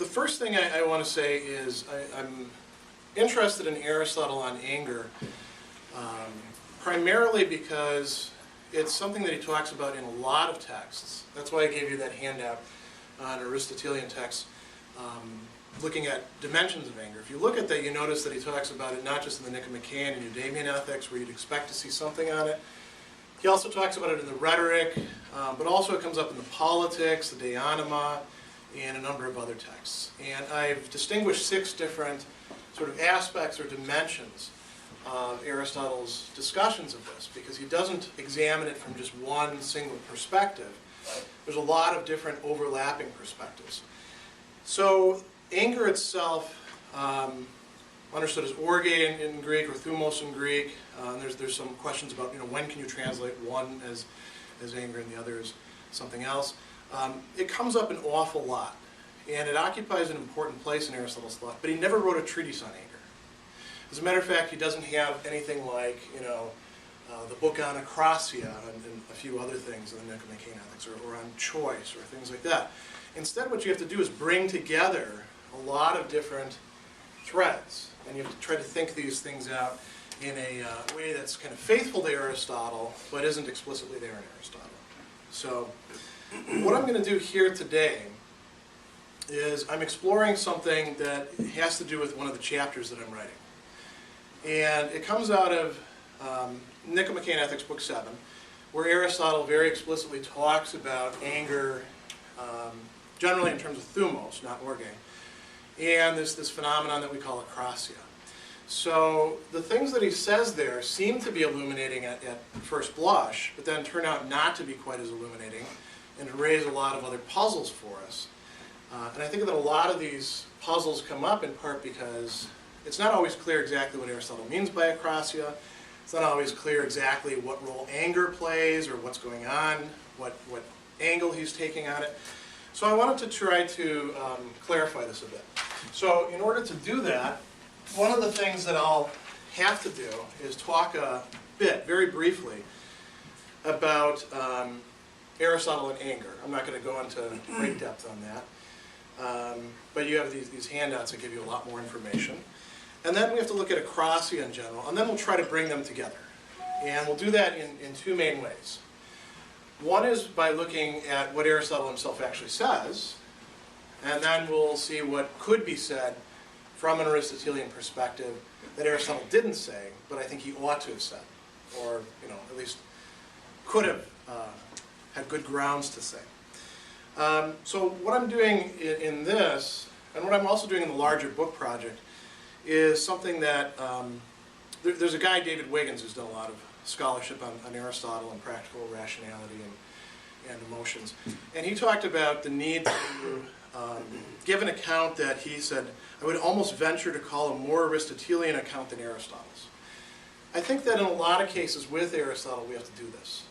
first thing I want to say is I'm interested in Aristotle on anger, primarily because it's something that he talks about in a lot of texts. That's why I gave you that handout on Aristotelian texts, looking at dimensions of anger. If you look at that, you notice that he talks about it not just in the Nicomachean and Eudemian ethics, where you'd expect to see something on it. He also talks about it in the rhetoric, but also it comes up in the politics, the De Anima, and a number of other texts. And I've distinguished 6 different sort of aspects or dimensions of Aristotle's discussions of this, because he doesn't examine it from just one single perspective. There's a lot of different overlapping perspectives. So anger itself, understood as orge in Greek or thumos in Greek. There's some questions about, when can you translate one as anger and the other as something else. It comes up an awful lot, and it occupies an important place in Aristotle's thought, but he never wrote a treatise on anger. As a matter of fact, he doesn't have anything like, the book on Akrasia and a few other things in the Nicomachean Ethics, or on choice, or things like that. Instead, what you have to do is bring together a lot of different threads, and you have to try to think these things out in a way that's kind of faithful to Aristotle, but isn't explicitly there in Aristotle. So what I'm going to do here today is I'm exploring something that has to do with one of the chapters that I'm writing. And it comes out of Nicomachean Ethics, Book 7, where Aristotle very explicitly talks about anger, generally in terms of thumos, not orge, and this phenomenon that we call akrasia. So the things that he says there seem to be illuminating at first blush, but then turn out not to be quite as illuminating, and to raise a lot of other puzzles for us. And I think that a lot of these puzzles come up in part because it's not always clear exactly what Aristotle means by akrasia. It's not always clear exactly what role anger plays, or what's going on, what angle he's taking on it. So I wanted to try to clarify this a bit. So in order to do that, one of the things that I'll have to do is talk a bit, very briefly, about Aristotle and anger. I'm not going to go into great depth on that. But you have these handouts that give you a lot more information. And then we have to look at akrasia in general, and then we'll try to bring them together. And we'll do that in 2 main ways. One is by looking at what Aristotle himself actually says, and then we'll see what could be said from an Aristotelian perspective that Aristotle didn't say, but I think he ought to have said, or at least could have had good grounds to say. So what I'm doing in this, and what I'm also doing in the larger book project, is something that there's a guy, David Wiggins, who's done a lot of scholarship on Aristotle and practical rationality and emotions. And he talked about the need to give an account that he said, I would almost venture to call a more Aristotelian account than Aristotle's. I think that in a lot of cases with Aristotle we have to do this,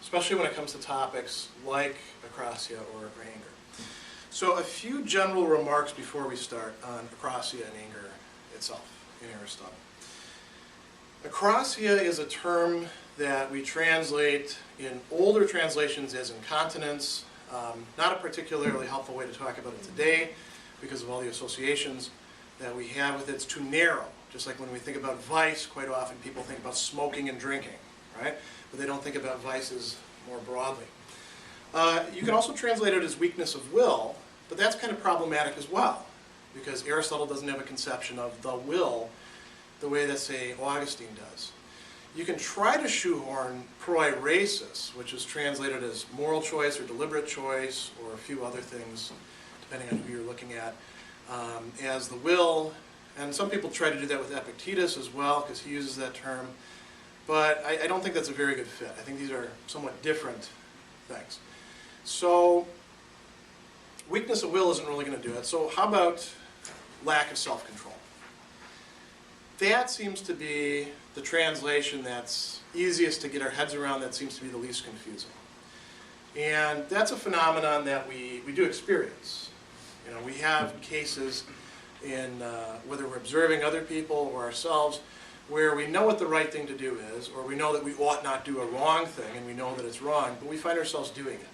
especially when it comes to topics like akrasia or anger. So a few general remarks before we start on akrasia and anger itself in Aristotle. Akrasia is a term that we translate in older translations as incontinence. Not a particularly helpful way to talk about it today because of all the associations that we have with it. It's too narrow. Just like when we think about vice, quite often people think about smoking and drinking, right? But they don't think about vices more broadly. You can also translate it as weakness of will, but that's kind of problematic as well, because Aristotle doesn't have a conception of the will the way that, say, Augustine does. You can try to shoehorn proiresis, which is translated as moral choice or deliberate choice, or a few other things, depending on who you're looking at, as the will. And some people try to do that with Epictetus as well, because he uses that term. But I don't think that's a very good fit. I think these are somewhat different things. So weakness of will isn't really going to do it. So how about lack of self-control? That seems to be the translation that's easiest to get our heads around, that seems to be the least confusing. And that's a phenomenon that we do experience. We have cases in whether we're observing other people or ourselves where we know what the right thing to do is, or we know that we ought not do a wrong thing and we know that it's wrong, but we find ourselves doing it.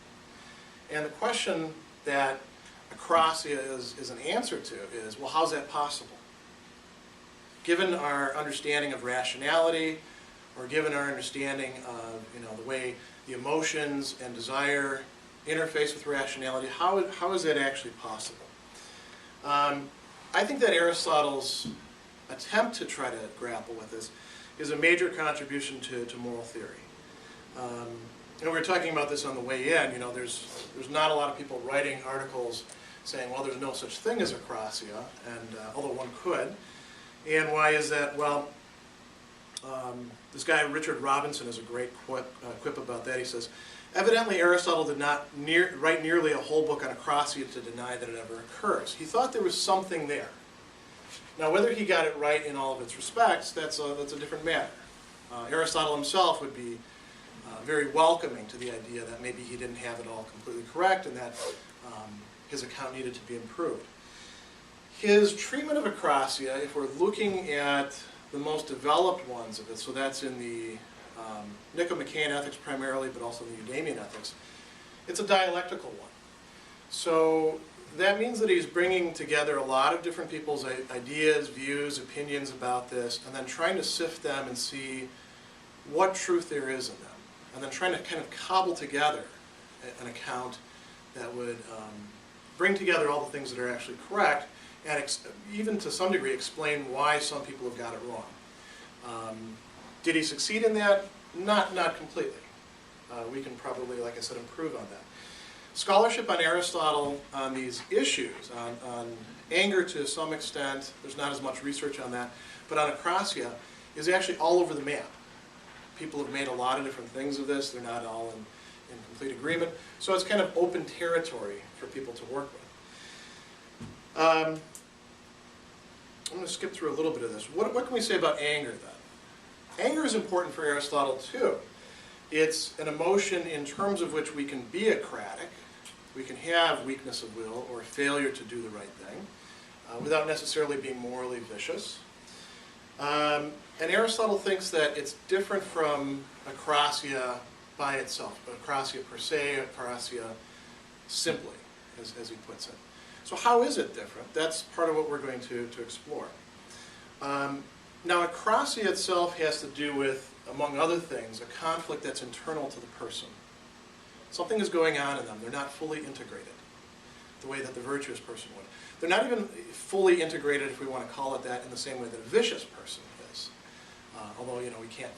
And the question that Akrasia is an answer to is, well, how's that possible? Given our understanding of rationality, or given our understanding of the way the emotions and desire interface with rationality, how is that actually possible? I think that Aristotle's attempt to try to grapple with this is a major contribution to moral theory. We were talking about this on the way in. There's not a lot of people writing articles saying, well, there's no such thing as akrasia, and although one could. And why is that? Well, this guy Richard Robinson has a great quip about that. He says, evidently Aristotle did not write nearly a whole book on akrasia to deny that it ever occurs. He thought there was something there. Now, whether he got it right in all of its respects, that's a different matter. Aristotle himself would be very welcoming to the idea that maybe he didn't have it all completely correct and that his account needed to be improved. His treatment of akrasia, if we're looking at the most developed ones of it, so that's in the Nicomachean ethics primarily, but also the Eudemian ethics, it's a dialectical one. So that means that he's bringing together a lot of different people's ideas, views, opinions about this, and then trying to sift them and see what truth there is in them, and then trying to kind of cobble together an account that would bring together all the things that are actually correct, and even to some degree explain why some people have got it wrong. Did he succeed in that? Not completely. We can probably, like I said, improve on that. Scholarship on Aristotle on these issues, on anger to some extent, there's not as much research on that, but on akrasia is actually all over the map. People have made a lot of different things of this. They're not all in complete agreement. So it's kind of open territory for people to work with. I'm going to skip through a little bit of this. What can we say about anger then? Anger is important for Aristotle too. It's an emotion in terms of which we can be akratic. We can have weakness of will or failure to do the right thing without necessarily being morally vicious. And Aristotle thinks that it's different from akrasia by itself, akrasia per se, akrasia simply, as he puts it. So how is it different? That's part of what we're going to explore. Now, akrasia itself has to do with, among other things, a conflict that's internal to the person. Something is going on in them. They're not fully integrated the way that the virtuous person would. They're not even fully integrated, if we want to call it that, in the same way that a vicious person is. Although, we can't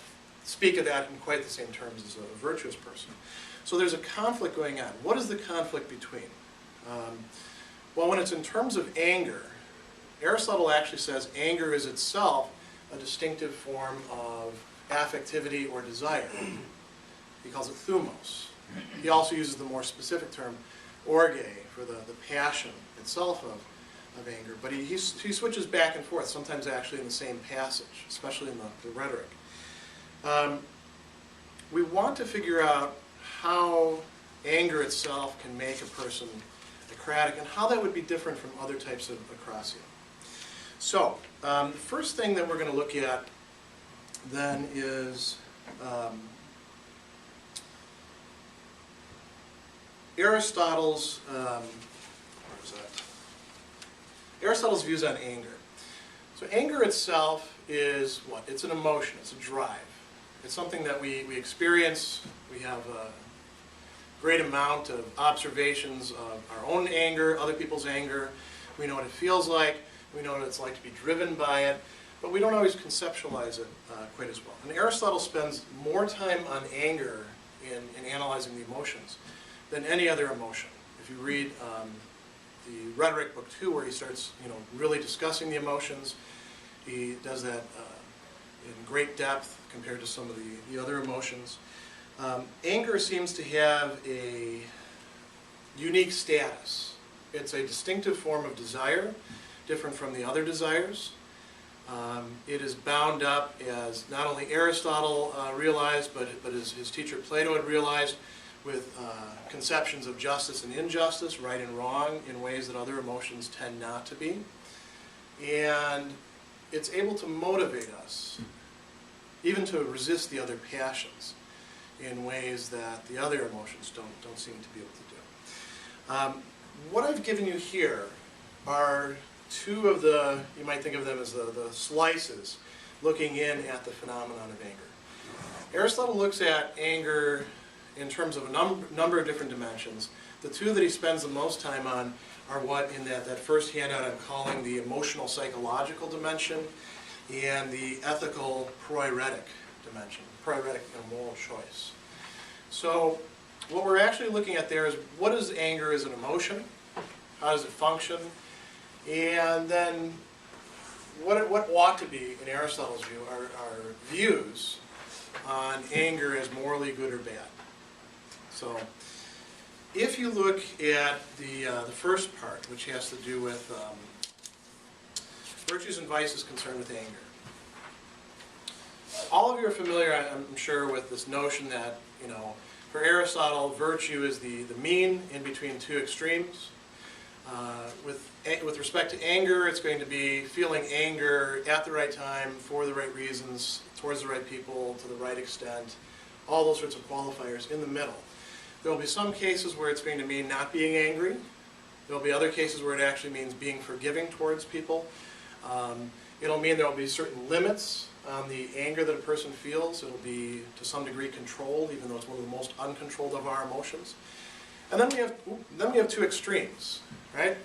speak of that in quite the same terms as a virtuous person. So there's a conflict going on. What is the conflict between? Well, when it's in terms of anger, Aristotle actually says anger is itself a distinctive form of affectivity or desire. He calls it thumos. He also uses the more specific term orge for the passion itself of anger. But he switches back and forth, sometimes actually in the same passage, especially in the rhetoric. We want to figure out how anger itself can make a person akratic and how that would be different from other types of akrasia. So, the first thing that we're going to look at then is Aristotle's Aristotle's views on anger. So anger itself is what? It's an emotion. It's a drive. It's something that we experience. We have a great amount of observations of our own anger, other people's anger. We know what it feels like. We know what it's like to be driven by it. But we don't always conceptualize it quite as well. And Aristotle spends more time on anger in analyzing the emotions than any other emotion. If you read the Rhetoric Book 2, where he starts really discussing the emotions, he does that in great depth compared to some of the other emotions. Anger seems to have a unique status. It's a distinctive form of desire, different from the other desires. It is bound up, as not only Aristotle realized, but as his teacher Plato had realized, with conceptions of justice and injustice, right and wrong, in ways that other emotions tend not to be. And it's able to motivate us, even to resist the other passions, in ways that the other emotions don't seem to be able to do. what I've given you here are two of the, you might think of them as the slices, looking in at the phenomenon of anger. Aristotle looks at anger in terms of a number of different dimensions. The two that he spends the most time on are what in that first handout I'm calling the emotional psychological dimension and the ethical proeretic dimension, proeretic and moral choice. So what we're actually looking at there is what is anger as an emotion, how does it function, and then what ought to be, in Aristotle's view, are views on anger as morally good or bad. So if you look at the first part, which has to do with virtues and vices concerned with anger. All of you are familiar, I'm sure, with this notion that, for Aristotle, virtue is the mean in between two extremes. With respect to anger, it's going to be feeling anger at the right time, for the right reasons, towards the right people, to the right extent, all those sorts of qualifiers in the middle. There will be some cases where it's going to mean not being angry. There will be other cases where it actually means being forgiving towards people. It'll mean there will be certain limits on the anger that a person feels. It'll be to some degree controlled, even though it's one of the most uncontrolled of our emotions. And then we have two extremes, right?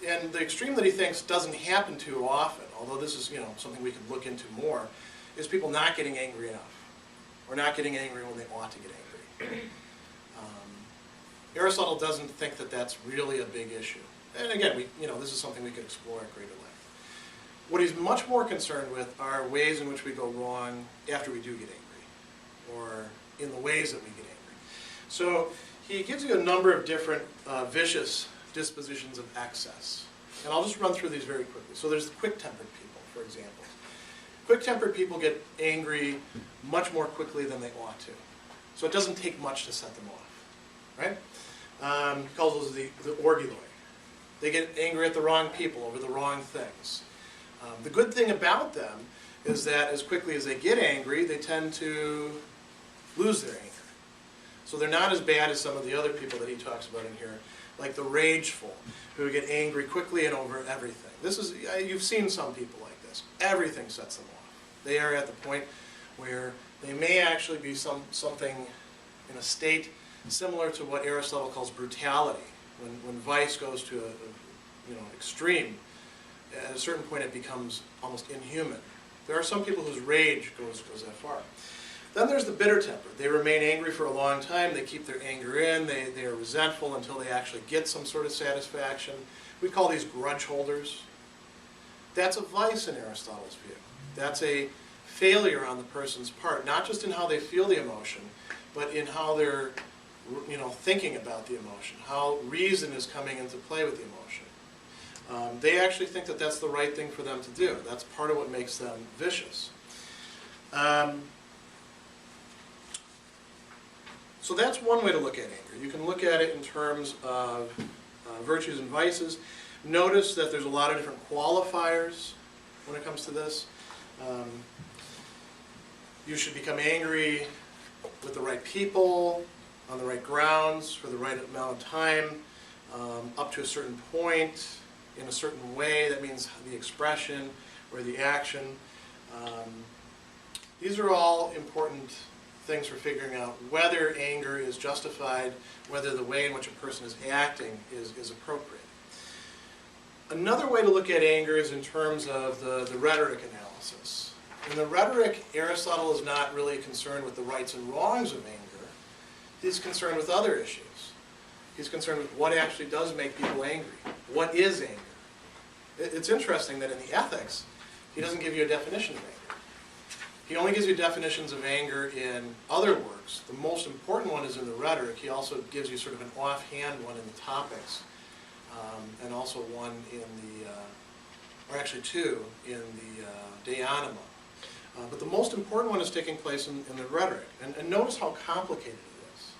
And the extreme that he thinks doesn't happen too often, although this is something we could look into more, is people not getting angry enough, or not getting angry when they ought to get angry. Aristotle doesn't think that that's really a big issue. And again, this is something we could explore at greater length. What he's much more concerned with are ways in which we go wrong after we do get angry, or in the ways that we get angry. So he gives you a number of different vicious dispositions of excess. And I'll just run through these very quickly. So there's the quick-tempered people, for example. Quick-tempered people get angry much more quickly than they ought to. So it doesn't take much to set them off, right? He calls those the orguloi. They get angry at the wrong people over the wrong things. The good thing about them is that as quickly as they get angry, they tend to lose their anger. So they're not as bad as some of the other people that he talks about in here, like the rageful, who get angry quickly and over everything. You've seen some people like this. Everything sets them off. They are at the point where they may actually be something in a state similar to what Aristotle calls brutality. When vice goes to an extreme, at a certain point it becomes almost inhuman. There are some people whose rage goes that far. Then there's the bitter tempered. They remain angry for a long time. They keep their anger in. They are resentful until they actually get some sort of satisfaction. We call these grudge holders. That's a vice in Aristotle's view. That's a failure on the person's part, not just in how they feel the emotion, but in how they're thinking about the emotion, how reason is coming into play with the emotion. They actually think that that's the right thing for them to do. That's part of what makes them vicious. So that's one way to look at anger. You can look at it in terms of virtues and vices. Notice that there's a lot of different qualifiers when it comes to this. You should become angry with the right people, on the right grounds, for the right amount of time, up to a certain point, in a certain way. That means the expression or the action. These are all important things for figuring out whether anger is justified, whether the way in which a person is acting is appropriate. Another way to look at anger is in terms of the rhetoric analysis. In the rhetoric, Aristotle is not really concerned with the rights and wrongs of anger. He's concerned with other issues. He's concerned with what actually does make people angry. What is anger? It's interesting that in the ethics, he doesn't give you a definition of anger. He only gives you definitions of anger in other works. The most important one is in the rhetoric. He also gives you sort of an offhand one in the topics, and also one in the, or actually two, in the De Anima. But the most important one is taking place in the rhetoric. And notice how complicated it is.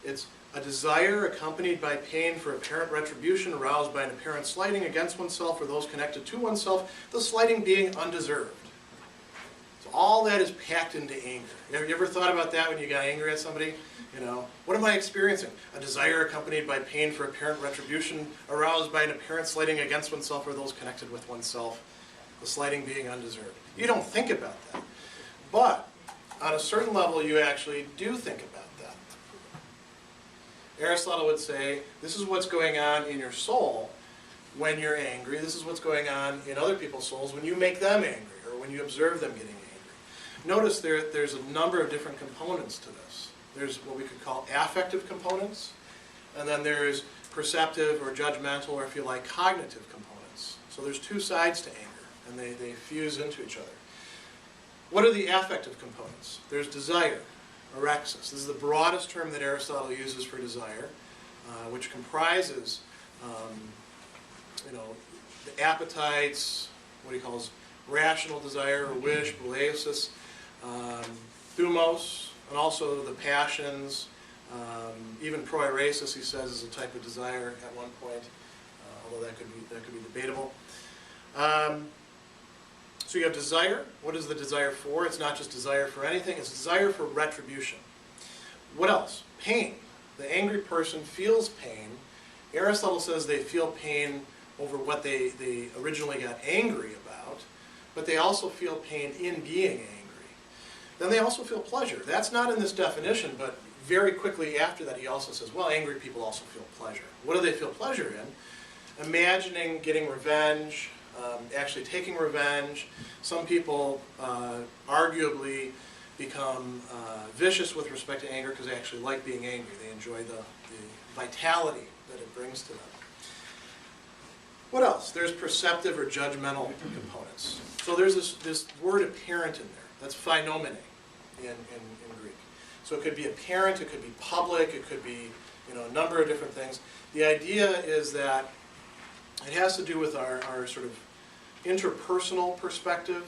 It's a desire accompanied by pain for apparent retribution aroused by an apparent slighting against oneself or those connected to oneself, the slighting being undeserved. So all that is packed into anger. You ever thought about that when you got angry at somebody? You know, what am I experiencing? A desire accompanied by pain for apparent retribution, aroused by an apparent slighting against oneself or those connected with oneself, the slighting being undeserved. You don't think about that. But on a certain level, you actually do think about that. Aristotle would say, this is what's going on in your soul when you're angry. This is what's going on in other people's souls when you make them angry or when you observe them getting angry. Notice there's a number of different components to this. There's what we could call affective components, and then there's perceptive or judgmental, or if you like, cognitive components. So there's two sides to anger, and they fuse into each other. What are the affective components? There's desire, akrasia. This is the broadest term that Aristotle uses for desire, which comprises the appetites, what he calls rational desire or wish, bouleiosis, thumos, and also the passions, even proeresis, he says, is a type of desire at one point, although that could be debatable. So you have desire. What is the desire for? It's not just desire for anything, it's desire for retribution. What else? Pain. The angry person feels pain. Aristotle says they feel pain over what they originally got angry about, but they also feel pain in being angry. Then they also feel pleasure. That's not in this definition, but very quickly after that he also says, well, angry people also feel pleasure. What do they feel pleasure in? Imagining getting revenge, actually taking revenge. Some people arguably become vicious with respect to anger because they actually like being angry. They enjoy the vitality that it brings to them. What else? There's perceptive or judgmental components. So there's this word apparent in there. That's phenomenon in Greek. So it could be apparent, it could be public, it could be a number of different things. The idea is that it has to do with our sort of interpersonal perspective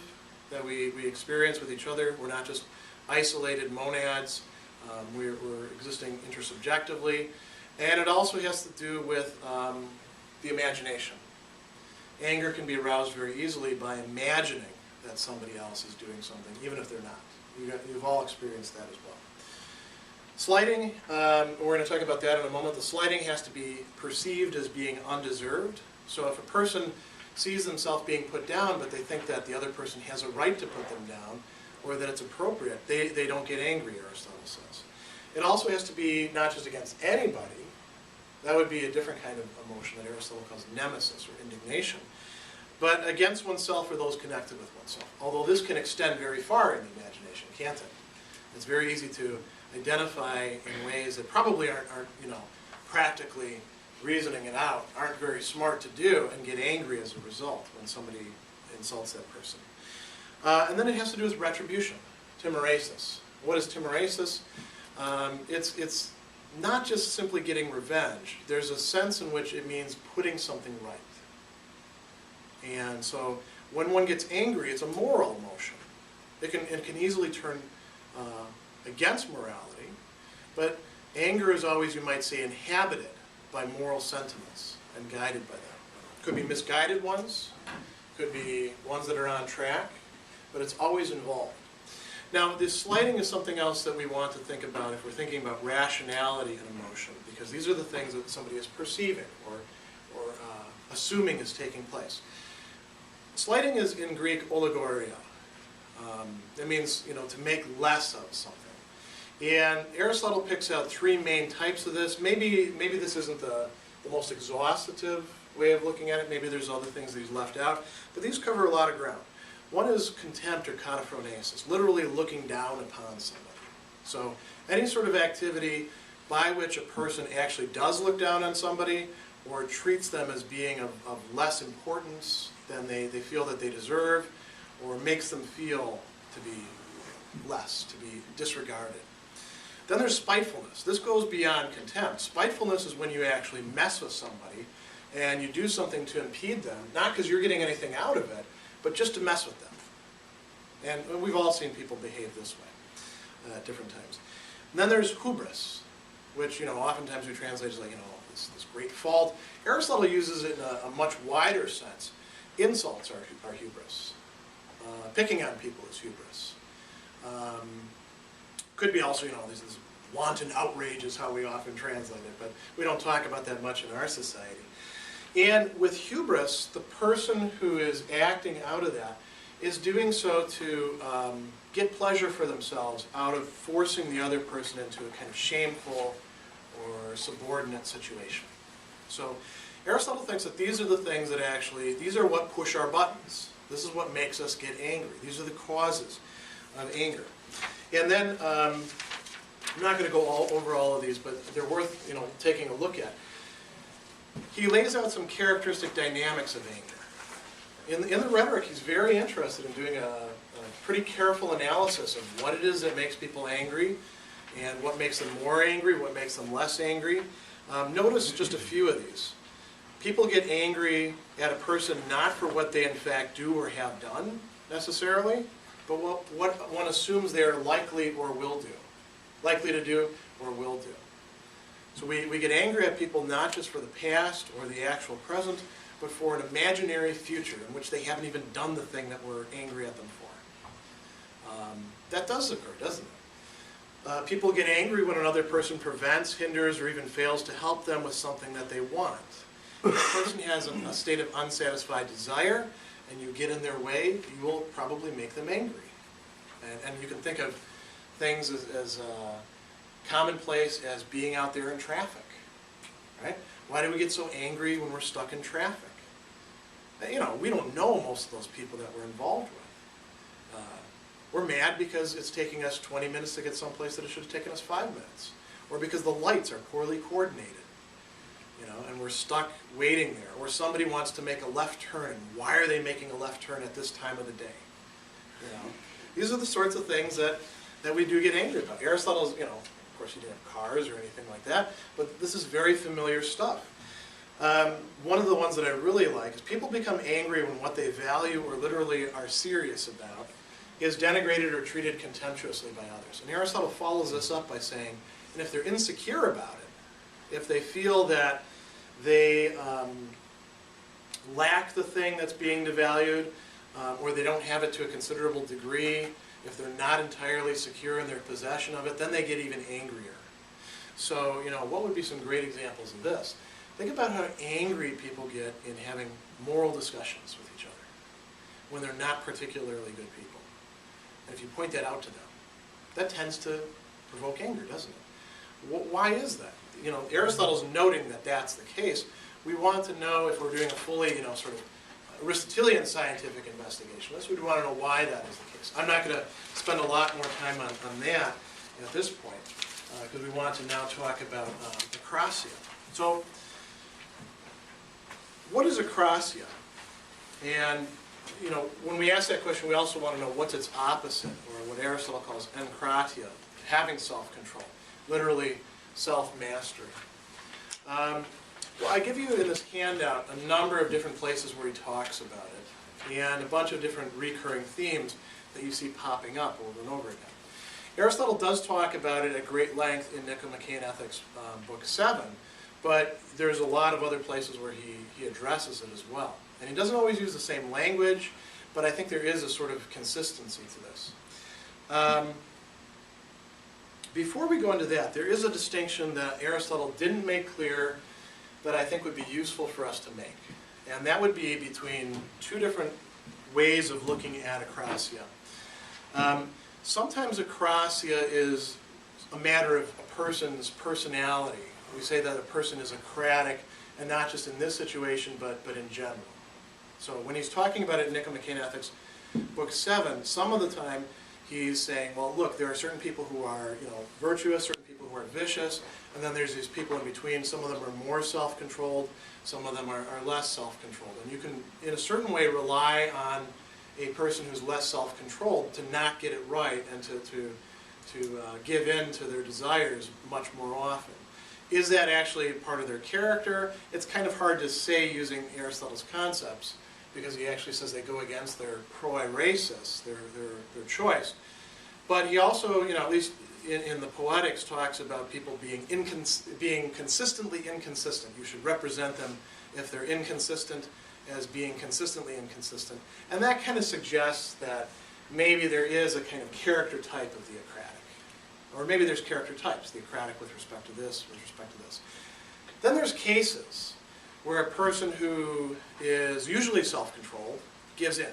that we experience with each other. We're not just isolated monads. We're existing intersubjectively. And it also has to do with the imagination. Anger can be aroused very easily by imagining that somebody else is doing something, even if they're not. You've all experienced that as well. Slighting, we're going to talk about that in a moment. The slighting has to be perceived as being undeserved. So if a person sees themselves being put down, but they think that the other person has a right to put them down, or that it's appropriate, they don't get angry, Aristotle says. It also has to be not just against anybody. That would be a different kind of emotion that Aristotle calls nemesis or indignation. But against oneself or those connected with oneself. Although this can extend very far in the imagination, can't it? It's very easy to identify in ways that probably aren't practically reasoning it out, aren't very smart to do, and get angry as a result when somebody insults that person. And then it has to do with retribution, timoresis. What is timoresis? It's not just simply getting revenge. There's a sense in which it means putting something right. And so when one gets angry, it's a moral emotion. It can easily turn against morality, but anger is always, you might say, inhabited by moral sentiments and guided by them. Could be misguided ones, could be ones that are on track, but it's always involved. Now, this slighting is something else that we want to think about if we're thinking about rationality and emotion, because these are the things that somebody is perceiving or assuming is taking place. Slighting is in Greek oligoria. It means to make less of something. And Aristotle picks out three main types of this. Maybe this isn't the most exhaustive way of looking at it. Maybe there's other things that he's left out. But these cover a lot of ground. One is contempt or confrontations, literally looking down upon somebody. So any sort of activity by which a person actually does look down on somebody or treats them as being of less importance than they feel that they deserve, or makes them feel to be less, to be disregarded. Then there's spitefulness. This goes beyond contempt. Spitefulness is when you actually mess with somebody and you do something to impede them, not because you're getting anything out of it, but just to mess with them. And we've all seen people behave this way at different times. And then there's hubris, which oftentimes we translate as like this great fault. Aristotle uses it in a much wider sense. Insults are hubris. Picking on people is hubris. Could be also, this is wanton outrage is how we often translate it, but we don't talk about that much in our society. And with hubris, the person who is acting out of that is doing so to get pleasure for themselves out of forcing the other person into a kind of shameful or subordinate situation. So Aristotle thinks that these are the things that these are what push our buttons. This is what makes us get angry. These are the causes of anger. And then, I'm not going to go over all of these, but they're worth taking a look at. He lays out some characteristic dynamics of anger. In the rhetoric, he's very interested in doing a pretty careful analysis of what it is that makes people angry, and what makes them more angry, what makes them less angry. Notice just a few of these. People get angry at a person not for what they in fact do or have done, necessarily, but what one assumes they are likely or will do. Likely to do or will do. So we get angry at people not just for the past or the actual present, but for an imaginary future in which they haven't even done the thing that we're angry at them for. That does occur, doesn't it? People get angry when another person prevents, hinders, or even fails to help them with something that they want. If a person has a state of unsatisfied desire, and you get in their way, you will probably make them angry. And you can think of things as commonplace as being out there in traffic, right? Why do we get so angry when we're stuck in traffic? We don't know most of those people that we're involved with. We're mad because it's taking us 20 minutes to get someplace that it should have taken us 5 minutes. Or because the lights are poorly coordinated, and we're stuck waiting there. Or somebody wants to make a left turn. Why are they making a left turn at this time of the day? These are the sorts of things that we do get angry about. Aristotle's, of course he didn't have cars or anything like that, but this is very familiar stuff. One of the ones that I really like is people become angry when what they value or literally are serious about is denigrated or treated contemptuously by others. And Aristotle follows this up by saying, and if they're insecure about it, if they feel that they lack the thing that's being devalued, or they don't have it to a considerable degree, if they're not entirely secure in their possession of it, then they get even angrier. So, what would be some great examples of this? Think about how angry people get in having moral discussions with each other when they're not particularly good people. And if you point that out to them, that tends to provoke anger, doesn't it? Why is that? Aristotle's noting that that's the case. We want to know if we're doing a fully, sort of Aristotelian scientific investigation. We'd want to know why that is the case. I'm not going to spend a lot more time on that at this point, because we want to now talk about Akrasia. So, what is Akrasia? And, when we ask that question, we also want to know what's its opposite, or what Aristotle calls enkratia, having self-control, literally self-mastery. Well, I give you in this handout a number of different places where he talks about it, and a bunch of different recurring themes that you see popping up over and over again. Aristotle does talk about it at great length in Nicomachean Ethics, Book 7, but there's a lot of other places where he addresses it as well. And he doesn't always use the same language, but I think there is a sort of consistency to this. Before we go into that, there is a distinction that Aristotle didn't make clear that I think would be useful for us to make. And that would be between two different ways of looking at akrasia. Sometimes akrasia is a matter of a person's personality. We say that a person is akratic, and not just in this situation, but in general. So when he's talking about it in Nicomachean Ethics, Book 7, some of the time he's saying, well, look, there are certain people who are virtuous, certain people who are vicious, and then there's these people in between. Some of them are more self-controlled, some of them are less self-controlled. And you can, in a certain way, rely on a person who's less self-controlled to not get it right and to give in to their desires much more often. Is that actually part of their character? It's kind of hard to say using Aristotle's concepts, because he actually says they go against their proairesis, their choice. But he also, at least in the Poetics, talks about people being consistently inconsistent. You should represent them, if they're inconsistent, as being consistently inconsistent. And that kind of suggests that maybe there is a kind of character type of the akratic. Or maybe there's character types, the akratic with respect to this, with respect to this. Then there's cases where a person who is usually self-controlled gives in.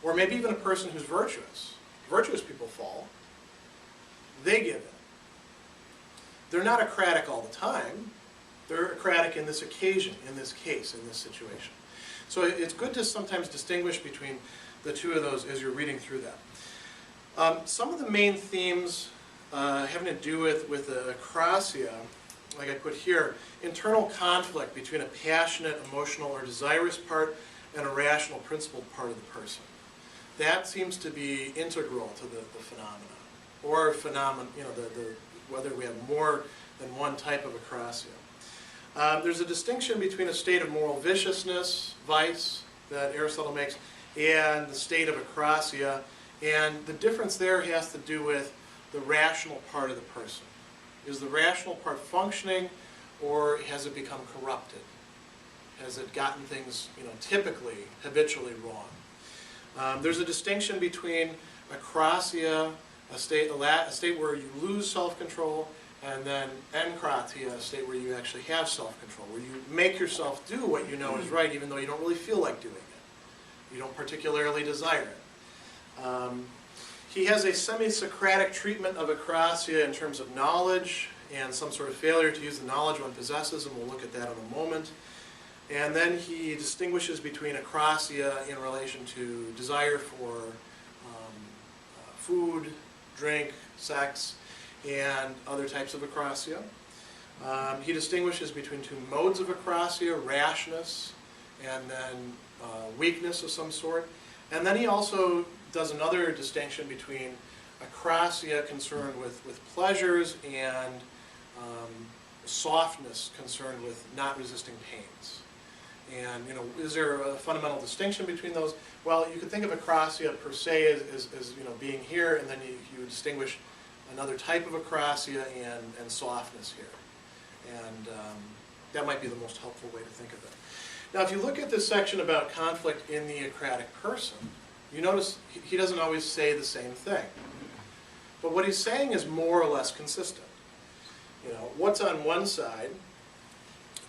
Or maybe even a person who's virtuous. Virtuous people fall. They give in. They're not akratic all the time. They're akratic in this occasion, in this case, in this situation. So it's good to sometimes distinguish between the two of those as you're reading through that. Some of the main themes having to do with akrasia, like I put here, internal conflict between a passionate, emotional, or desirous part and a rational, principled part of the person. That seems to be integral to the phenomena, or whether we have more than one type of akrasia. There's a distinction between a state of moral viciousness, vice, that Aristotle makes, and the state of akrasia, and the difference there has to do with the rational part of the person. Is the rational part functioning, or has it become corrupted? Has it gotten things, typically, habitually wrong? There's a distinction between akrasia, a state where you lose self-control, and then enkratia, a state where you actually have self-control, where you make yourself do what you know is right, even though you don't really feel like doing it. You don't particularly desire it. He has a semi-Socratic treatment of akrasia in terms of knowledge and some sort of failure to use the knowledge one possesses, and we'll look at that in a moment. And then he distinguishes between akrasia in relation to desire for food, drink, sex, and other types of akrasia. He distinguishes between two modes of akrasia, rashness and then weakness of some sort. And then he also does another distinction between akrasia concerned with pleasures and softness concerned with not resisting pains. And is there a fundamental distinction between those? Well, you can think of akrasia per se as being here, and then you distinguish another type of akrasia and softness here. And that might be the most helpful way to think of it. Now, if you look at this section about conflict in the akratic person, you notice he doesn't always say the same thing. But what he's saying is more or less consistent. What's on one side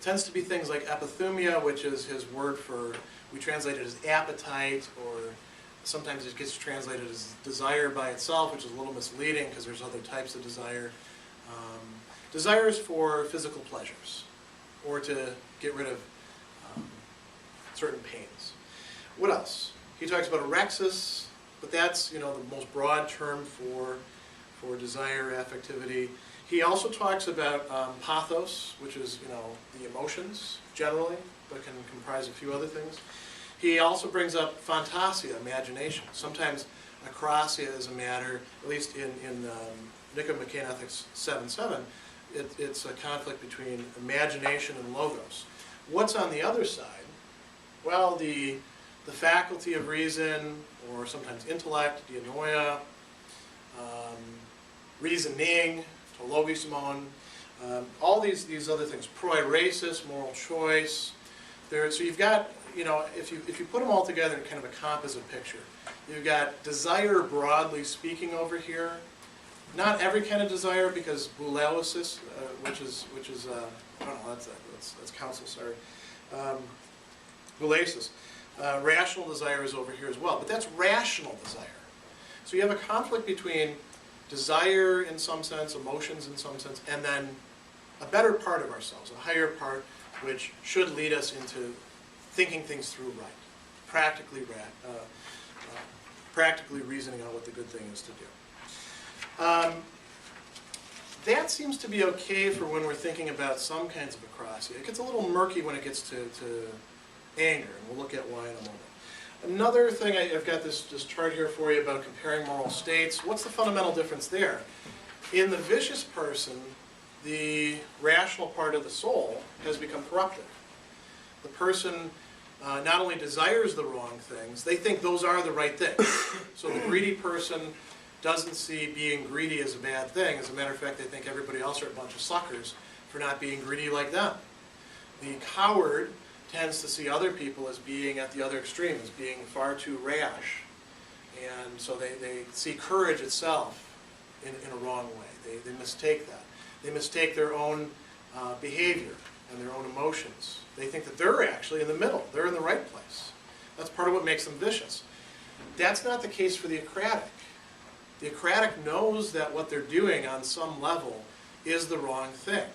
tends to be things like epithumia, which is his word for, we translate it as appetite, or sometimes it gets translated as desire by itself, which is a little misleading because there's other types of desire. Desires for physical pleasures, or to get rid of certain pains. What else? He talks about orexis, but that's the most broad term for desire, affectivity. He also talks about pathos, which is the emotions generally, but can comprise a few other things. He also brings up fantasia, imagination. Sometimes akrasia is a matter, at least in Nicomachean Ethics 7.7, it's a conflict between imagination and logos. What's on the other side? Well, the faculty of reason, or sometimes intellect, dianoia, reasoning, to logismon, all these other things, proiresis, moral choice. So you've got, if you put them all together in kind of a composite picture, you've got desire broadly speaking over here. Not every kind of desire, because bouleosis, which is I don't know, that's counsel, sorry. Bouleosis. Rational desire is over here as well, but that's rational desire. So you have a conflict between desire in some sense, emotions in some sense, and then a better part of ourselves, a higher part, which should lead us into thinking things through right, practically reasoning on what the good thing is to do. That seems to be okay for when we're thinking about some kinds of akrasia. It gets a little murky when it gets to anger, and we'll look at why in a moment. Another thing, I've got this chart here for you about comparing moral states. What's the fundamental difference there? In the vicious person, the rational part of the soul has become corrupted. The person not only desires the wrong things, they think those are the right things. So the greedy person doesn't see being greedy as a bad thing. As a matter of fact, they think everybody else are a bunch of suckers for not being greedy like them. The coward tends to see other people as being at the other extreme, as being far too rash, And so they see courage itself in a wrong way. They mistake that. They mistake their own behavior and their own emotions. They think that they're actually in the middle. They're in the right place. That's part of what makes them vicious. That's not the case for the akratic. The akratic knows that what they're doing on some level is the wrong thing,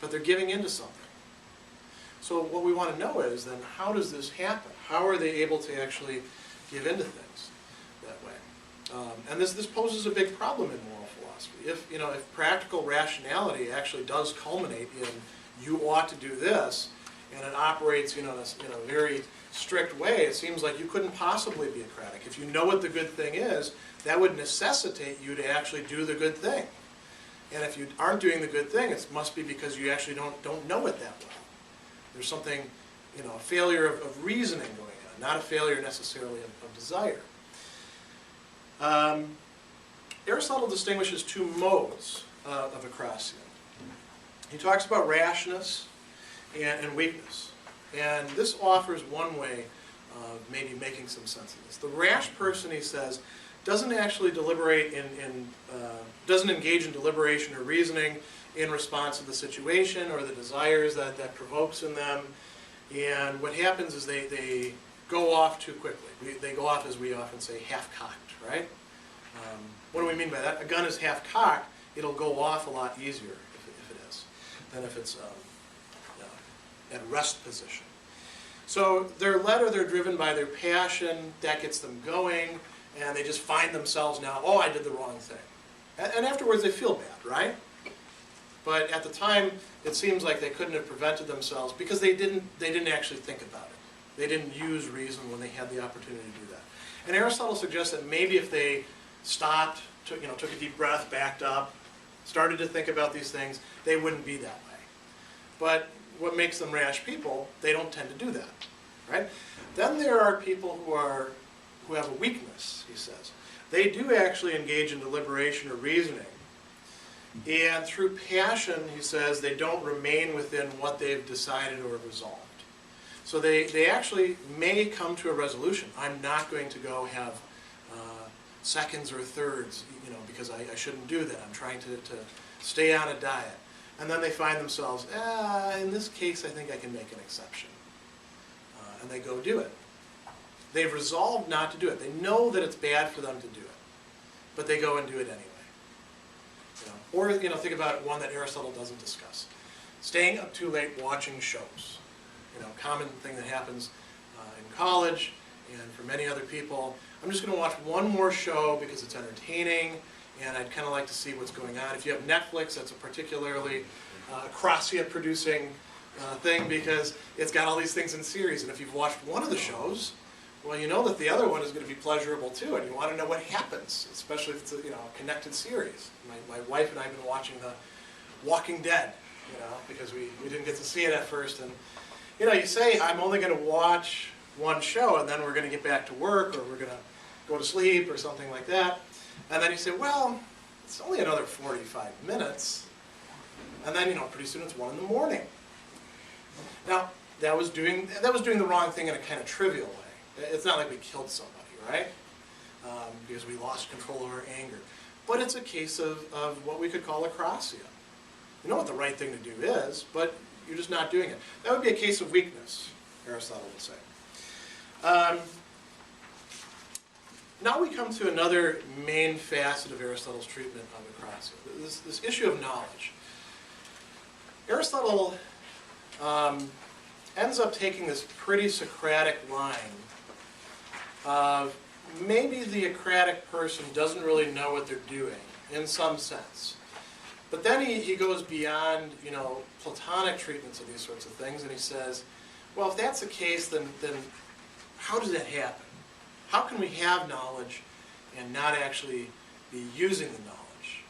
but they're giving into something. So what we want to know is then, how does this happen? How are they able to actually give into things that way? And this poses a big problem in moral philosophy. If practical rationality actually does culminate in you ought to do this, and it operates in a very strict way, it seems like you couldn't possibly be akratic. If you know what the good thing is, that would necessitate you to actually do the good thing. And if you aren't doing the good thing, it must be because you actually don't know it that well. There's something, a failure of reasoning going on, not a failure necessarily of desire. Aristotle distinguishes two modes of akrasia. He talks about rashness and weakness. And this offers one way of maybe making some sense of this. The rash person, he says, doesn't actually deliberate doesn't engage in deliberation or reasoning in response to the situation or the desires that provokes in them. And what happens is they go off too quickly. They go off, as we often say, half-cocked, right? What do we mean by that? A gun is half-cocked, it'll go off a lot easier if it is than if it's at rest position. So they're led or they're driven by their passion, that gets them going, and they just find themselves now, oh, I did the wrong thing. And afterwards they feel bad, right? But at the time, it seems like they couldn't have prevented themselves because they didn't actually think about it. They didn't use reason when they had the opportunity to do that. And Aristotle suggests that maybe if they stopped, took a deep breath, backed up, started to think about these things, they wouldn't be that way. But what makes them rash people, they don't tend to do that, right? Then there are people who have a weakness, he says. They do actually engage in deliberation or reasoning. And through passion, he says, they don't remain within what they've decided or resolved. So they actually may come to a resolution. I'm not going to go have seconds or thirds, because I shouldn't do that. I'm trying to stay on a diet. And then they find themselves, in this case, I think I can make an exception. And they go do it. They've resolved not to do it. They know that it's bad for them to do it, but they go and do it anyway. Or think about one that Aristotle doesn't discuss. Staying up too late watching shows. Common thing that happens in college and for many other people. I'm just going to watch one more show because it's entertaining and I'd kind of like to see what's going on. If you have Netflix, that's a particularly Akrasia producing thing because it's got all these things in series. And if you've watched one of the shows, well, you know that the other one is going to be pleasurable too, and you want to know what happens, especially if it's a connected series. My wife and I have been watching The Walking Dead, because we didn't get to see it at first. And you say, I'm only going to watch one show, and then we're going to get back to work, or we're going to go to sleep, or something like that. And then you say, well, it's only another 45 minutes. And then, pretty soon it's 1 in the morning. Now, that was doing the wrong thing in a kind of trivial way. It's not like we killed somebody, right? Because we lost control of our anger. But it's a case of what we could call akrasia. You know what the right thing to do is, but you're just not doing it. That would be a case of weakness, Aristotle would say. Now we come to another main facet of Aristotle's treatment of akrasia, this issue of knowledge. Aristotle ends up taking this pretty Socratic line of maybe the akratic person doesn't really know what they're doing in some sense. But then he goes beyond, Platonic treatments of these sorts of things, and he says, well, if that's the case, then how does that happen? How can we have knowledge and not actually be using the knowledge?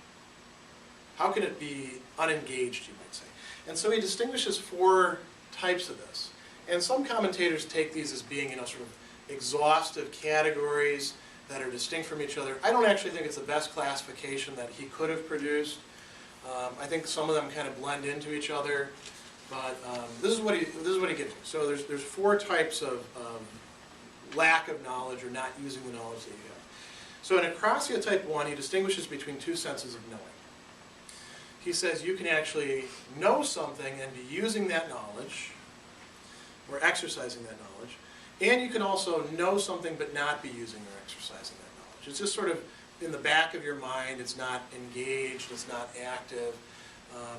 How can it be unengaged, you might say? And so he distinguishes 4 types of this. And some commentators take these as being, sort of exhaustive categories that are distinct from each other. I don't actually think it's the best classification that he could have produced. I think some of them kind of blend into each other, but this is what he gives me. So there's 4 types of lack of knowledge or not using the knowledge that you have. So in Akrasia type 1, he distinguishes between two senses of knowing. He says you can actually know something and be using that knowledge, or exercising that knowledge, and you can also know something but not be using or exercising that knowledge. It's just sort of in the back of your mind, it's not engaged, it's not active.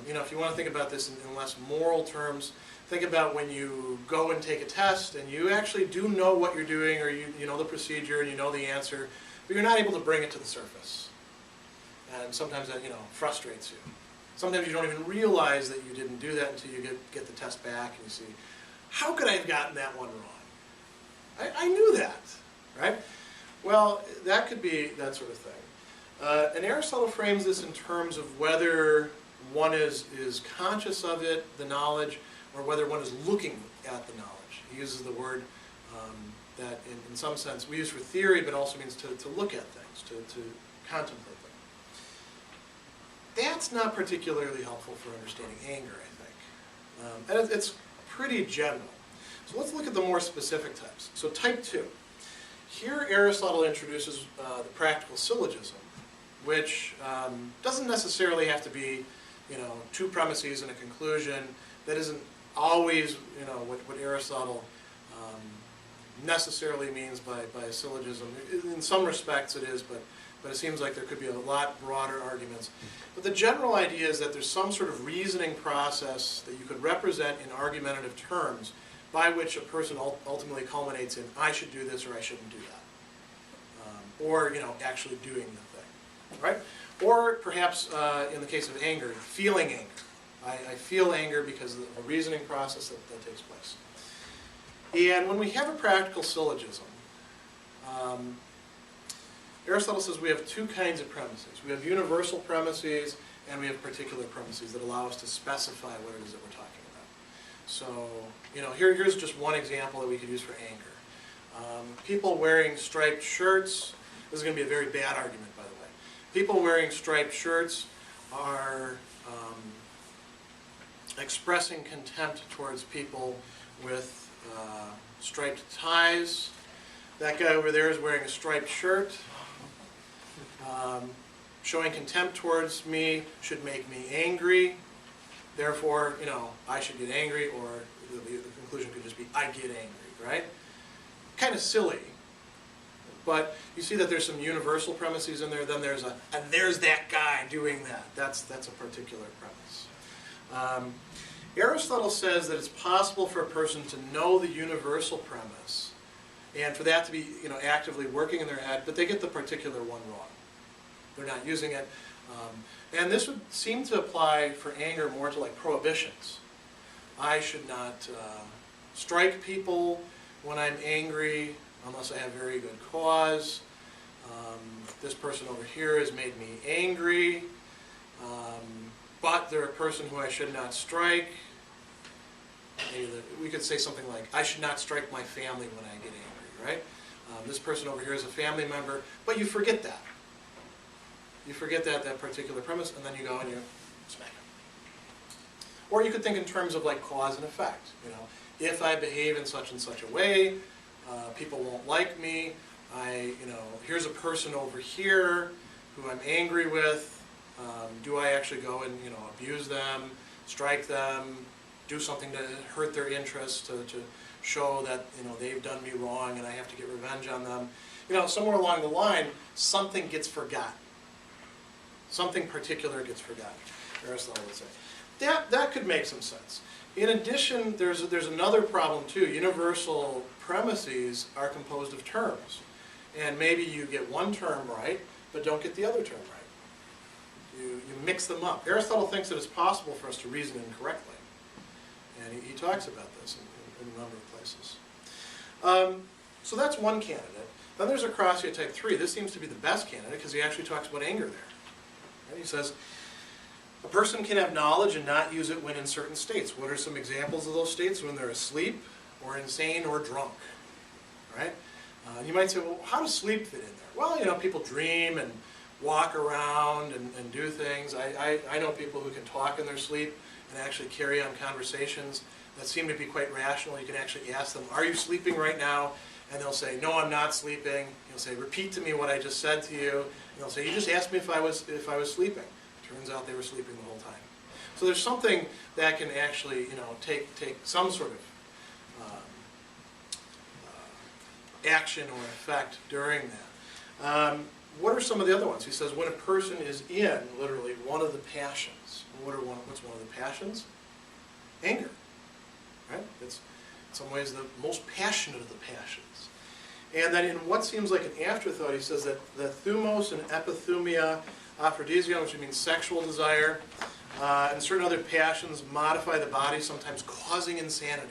If you want to think about this in less moral terms, think about when you go and take a test and you actually do know what you're doing, or you know the procedure and you know the answer, but you're not able to bring it to the surface. And sometimes that frustrates you. Sometimes you don't even realize that you didn't do that until you get the test back and you see, how could I have gotten that one wrong? I knew that, right? Well, that could be that sort of thing. And Aristotle frames this in terms of whether one is conscious of it, the knowledge, or whether one is looking at the knowledge. He uses the word that in some sense we use for theory, but also means to look at things, to contemplate them. That's not particularly helpful for understanding anger, I think. And it's pretty general. So let's look at the more specific types. So type 2. Here Aristotle introduces the practical syllogism, which doesn't necessarily have to be two premises and a conclusion. That isn't always what Aristotle necessarily means by a syllogism. In some respects it is, but it seems like there could be a lot broader arguments. But the general idea is that there's some sort of reasoning process that you could represent in argumentative terms by which a person ultimately culminates in, I should do this or I shouldn't do that. Or, actually doing the thing, right? Or perhaps, in the case of anger, feeling anger. I feel anger because of a reasoning process that takes place. And when we have a practical syllogism, Aristotle says we have two kinds of premises. We have universal premises and we have particular premises that allow us to specify what it is that we're talking about. So, here's just one example that we could use for anger. People wearing striped shirts, this is going to be a very bad argument, by the way. People wearing striped shirts are expressing contempt towards people with striped ties. That guy over there is wearing a striped shirt. Showing contempt towards me should make me angry. Therefore, I should get angry, or the conclusion could just be, I get angry, right? Kind of silly. But you see that there's some universal premises in there. Then there's and there's that guy doing that. That's a particular premise. Aristotle says that it's possible for a person to know the universal premise, and for that to be actively working in their head, but they get the particular one wrong. They're not using it. And this would seem to apply for anger more to like prohibitions. I should not strike people when I'm angry unless I have very good cause. This person over here has made me angry, but they're a person who I should not strike. We could say something like, I should not strike my family when I get angry, right? This person over here is a family member, but you forget that. You forget that particular premise, and then you go and you smack him. Or you could think in terms of like cause and effect. If I behave in such and such a way, people won't like me. Here's a person over here who I'm angry with. Do I actually go and abuse them, strike them, do something to hurt their interests, to show that they've done me wrong and I have to get revenge on them? Somewhere along the line, something gets forgotten. Something particular gets forgotten, Aristotle would say. That could make some sense. In addition, there's another problem too. Universal premises are composed of terms. And maybe you get one term right, but don't get the other term right. You mix them up. Aristotle thinks that it's possible for us to reason incorrectly. And he talks about this in a number of places. So that's one candidate. Then there's Akrasia type 3. This seems to be the best candidate because he actually talks about anger there. And he says, a person can have knowledge and not use it when in certain states. What are some examples of those states? When they're asleep, or insane, or drunk. Right? You might say, well, how does sleep fit in there? Well, people dream and walk around and do things. I know people who can talk in their sleep and actually carry on conversations that seem to be quite rational. You can actually ask them, are you sleeping right now? and they'll say, no, I'm not sleeping. He'll say, repeat to me what I just said to you. And they'll say, you just asked me if I was sleeping. Turns out they were sleeping the whole time. So there's something that can actually, take some sort of action or effect during that. What are some of the other ones? He says, when a person is in, literally, one of the passions. What's one of the passions? Anger. Right? It's in some ways the most passionate of the passions. And then in what seems like an afterthought, he says that the thumos and epithumia, aphrodision, which means sexual desire, and certain other passions modify the body, sometimes causing insanity.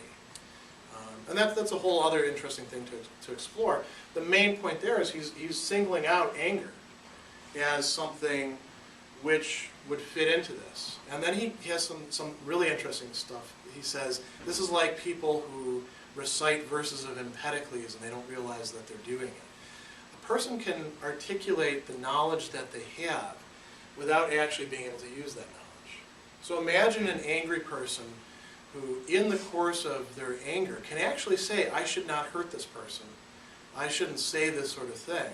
And that's a whole other interesting thing to explore. The main point there is he's singling out anger as something which would fit into this. And then he has some really interesting stuff. He says, this is like people who recite verses of Empedocles and they don't realize that they're doing it. A person can articulate the knowledge that they have without actually being able to use that knowledge. So imagine an angry person who, in the course of their anger, can actually say, I should not hurt this person. I shouldn't say this sort of thing.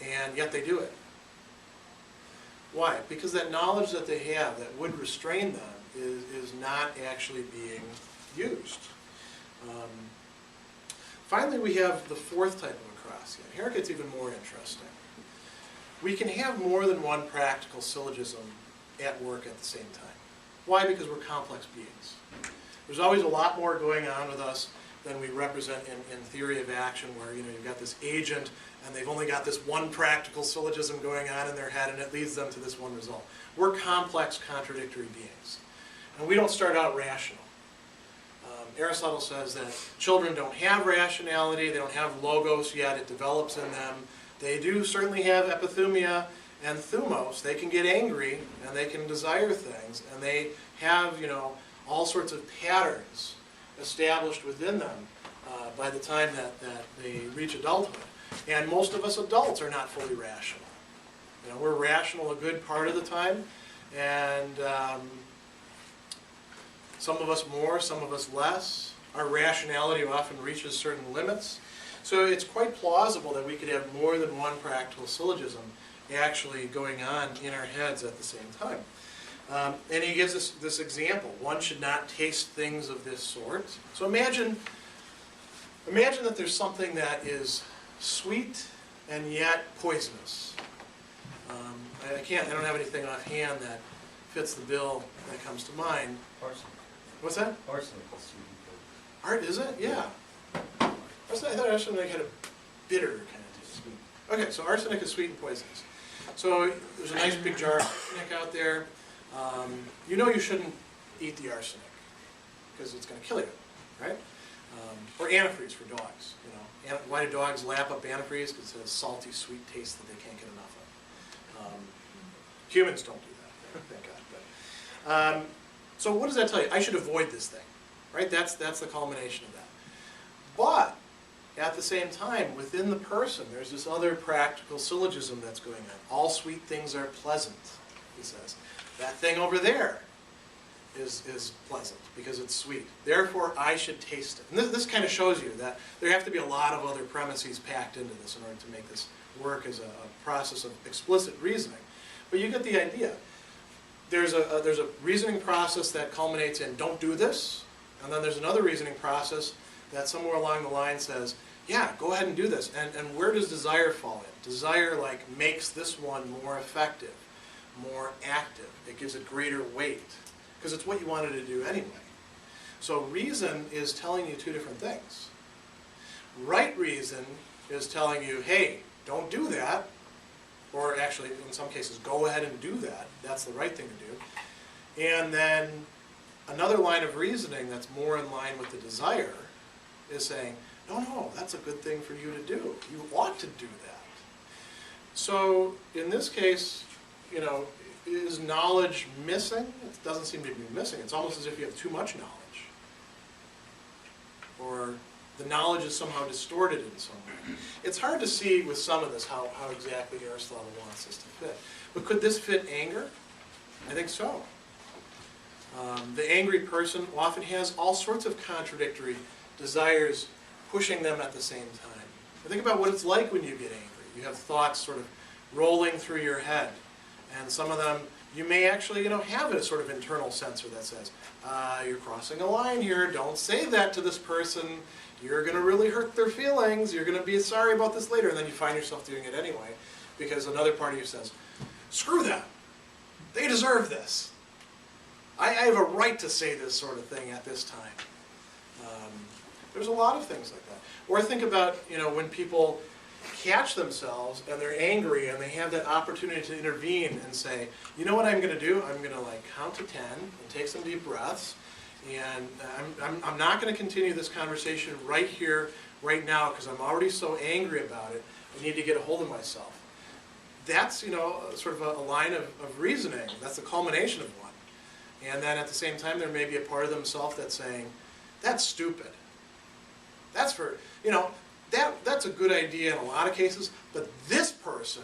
And yet they do it. Why? Because that knowledge that they have that would restrain them is not actually being used. Finally, we have the fourth type of akrasia. Here it gets even more interesting. We can have more than one practical syllogism at work at the same time. Why? Because we're complex beings. There's always a lot more going on with us than we represent in theory of action, where you've got this agent and they've only got this one practical syllogism going on in their head and it leads them to this one result. We're complex, contradictory beings. And we don't start out rational. Aristotle says that children don't have rationality, they don't have logos yet, it develops in them. They do certainly have epithumia and thumos. They can get angry and they can desire things, and they have, all sorts of patterns established within them by the time that they reach adulthood. And most of us adults are not fully rational. We're rational a good part of the time, and some of us more, some of us less. Our rationality often reaches certain limits. So it's quite plausible that we could have more than one practical syllogism actually going on in our heads at the same time. And he gives us this example. One should not taste things of this sort. So imagine that there's something that is sweet and yet poisonous. I don't have anything offhand that fits the bill that comes to mind. Arsenic. What's that? Arsenic is sweet. Art, is it? Yeah. I thought arsenic had a bitter kind of taste. Okay, so arsenic is sweet and poisonous. So there's a nice big jar of arsenic out there. You shouldn't eat the arsenic because it's going to kill you, right? Or antifreeze for dogs. Why do dogs lap up antifreeze? Because it has salty, sweet taste that they can't get enough of. Humans don't do that, thank God. But, so what does that tell you? I should avoid this thing, right? That's the culmination of that. But at the same time, within the person, there's this other practical syllogism that's going on. All sweet things are pleasant, he says. That thing over there is pleasant because it's sweet. Therefore, I should taste it. And this kind of shows you that there have to be a lot of other premises packed into this in order to make this work as a process of explicit reasoning. But you get the idea. There's a reasoning process that culminates in don't do this, and then there's another reasoning process that somewhere along the line says, yeah, go ahead and do this. And where does desire fall in? Desire makes this one more effective, more active. It gives it greater weight because it's what you wanted to do anyway. So reason is telling you two different things. Right reason is telling you, hey, don't do that. Or actually, in some cases, go ahead and do that. That's the right thing to do. And then another line of reasoning that's more in line with the desire is saying, no, that's a good thing for you to do. You ought to do that. So in this case, is knowledge missing? It doesn't seem to be missing. It's almost as if you have too much knowledge. Or the knowledge is somehow distorted in some way. It's hard to see with some of this how exactly Aristotle wants this to fit. But could this fit anger? I think so. The angry person often has all sorts of contradictory desires pushing them at the same time. But think about what it's like when you get angry. You have thoughts sort of rolling through your head, and some of them you may actually have a sort of internal censor that says, you're crossing a line here, don't say that to this person, you're going to really hurt their feelings, you're going to be sorry about this later, and then you find yourself doing it anyway because another part of you says, screw them, they deserve this. I have a right to say this sort of thing at this time. There's a lot of things like that. Or think about when people catch themselves and they're angry and they have that opportunity to intervene and say, you know what I'm going to do? I'm going to count to 10 and take some deep breaths, and I'm not going to continue this conversation right here, right now, because I'm already so angry about it. I need to get a hold of myself. That's sort of a line of reasoning. That's the culmination of one. And then at the same time, there may be a part of themselves that's saying, that's stupid. That's for, that's a good idea in a lot of cases, but this person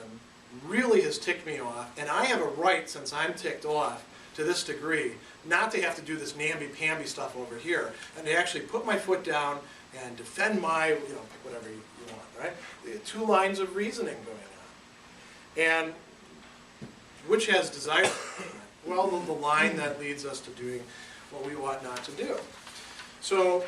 really has ticked me off, and I have a right, since I'm ticked off to this degree, not to have to do this namby-pamby stuff over here, and to actually put my foot down and defend my, pick whatever you want, right? Two lines of reasoning going on. And which has desire? Well, the line that leads us to doing what we ought not to do. So,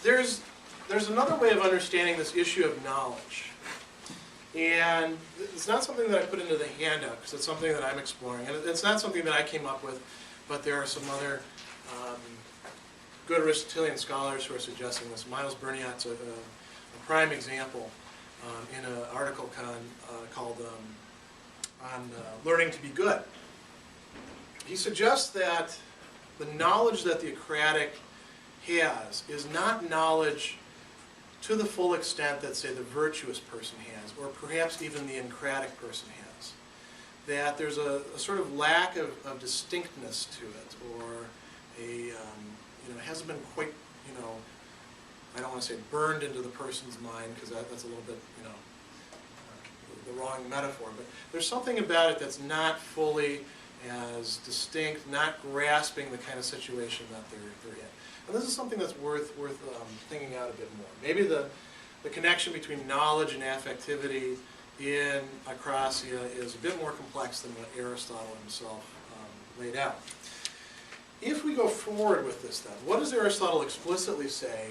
there's another way of understanding this issue of knowledge. And it's not something that I put into the handout, because it's something that I'm exploring. And it's not something that I came up with, but there are some other good Aristotelian scholars who are suggesting this. Miles Burniot's a prime example in an article called on Learning to be Good. He suggests that the knowledge that the akratic has is not knowledge to the full extent that, say, the virtuous person has, or perhaps even the akratic person has. That there's a sort of lack of distinctness to it, or it hasn't been quite, I don't want to say burned into the person's mind, because that's a little bit, the wrong metaphor, but there's something about it that's not fully as distinct, not grasping the kind of situation that they're in. And this is something that's worth thinking out a bit more. Maybe the connection between knowledge and affectivity in Akrasia is a bit more complex than what Aristotle himself laid out. If we go forward with this then, what does Aristotle explicitly say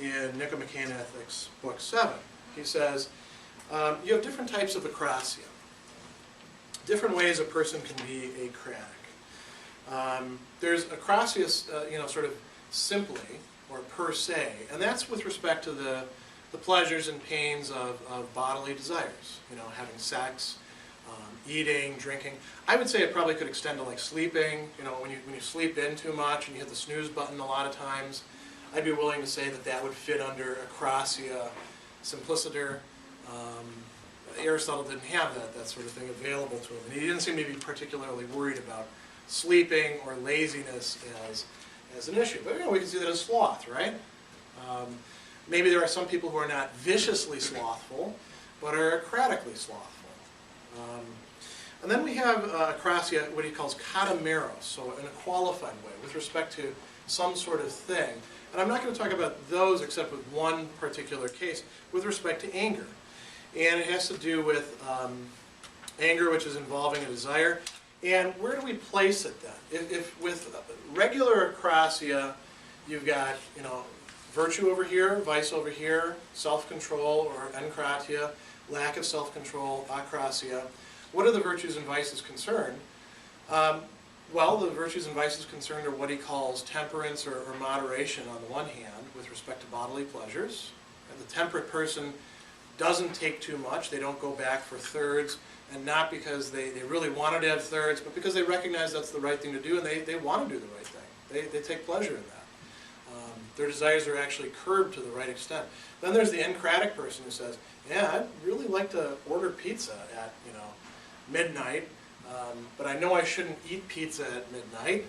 in Nicomachean Ethics, Book 7? He says, you have different types of akrasia. Different ways a person can be akratic. There's akrasia, sort of simply, or per se, and that's with respect to the pleasures and pains of bodily desires. Having sex, eating, drinking. I would say it probably could extend to sleeping. When you sleep in too much and you hit the snooze button a lot of times, I'd be willing to say that would fit under akrasia simpliciter. Aristotle didn't have that sort of thing available to him, and he didn't seem to be particularly worried about sleeping or laziness as an issue. But we can see that as sloth, right? Maybe there are some people who are not viciously slothful, but are akratically slothful. And then we have akrasia, what he calls katameros, so in a qualified way, with respect to some sort of thing. And I'm not going to talk about those except with one particular case, with respect to anger. And it has to do with anger, which is involving a desire. And where do we place it then? If with regular akrasia, you've got, virtue over here, vice over here, self-control or enkratia, lack of self-control, akrasia. What are the virtues and vices concerned? Well, the virtues and vices concerned are what he calls temperance or moderation on the one hand, with respect to bodily pleasures. And the temperate person doesn't take too much. They don't go back for thirds, and not because they really wanted to have thirds, but because they recognize that's the right thing to do, and they want to do the right thing. They take pleasure in that. Their desires are actually curbed to the right extent. Then there's the encratic person who says, yeah, I'd really like to order pizza at midnight, but I know I shouldn't eat pizza at midnight,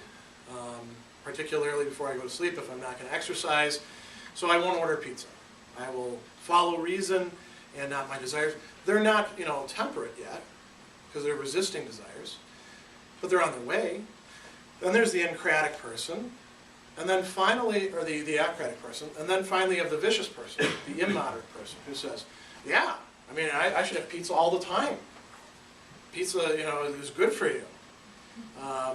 particularly before I go to sleep if I'm not going to exercise, so I won't order pizza. I will follow reason and not my desires. They're not, temperate yet, because they're resisting desires, but they're on their way. Then there's the akratic person, and then finally, or the akratic person, and then finally you have the vicious person, the immoderate person, who says, yeah, I mean, I should have pizza all the time. Pizza, is good for you. As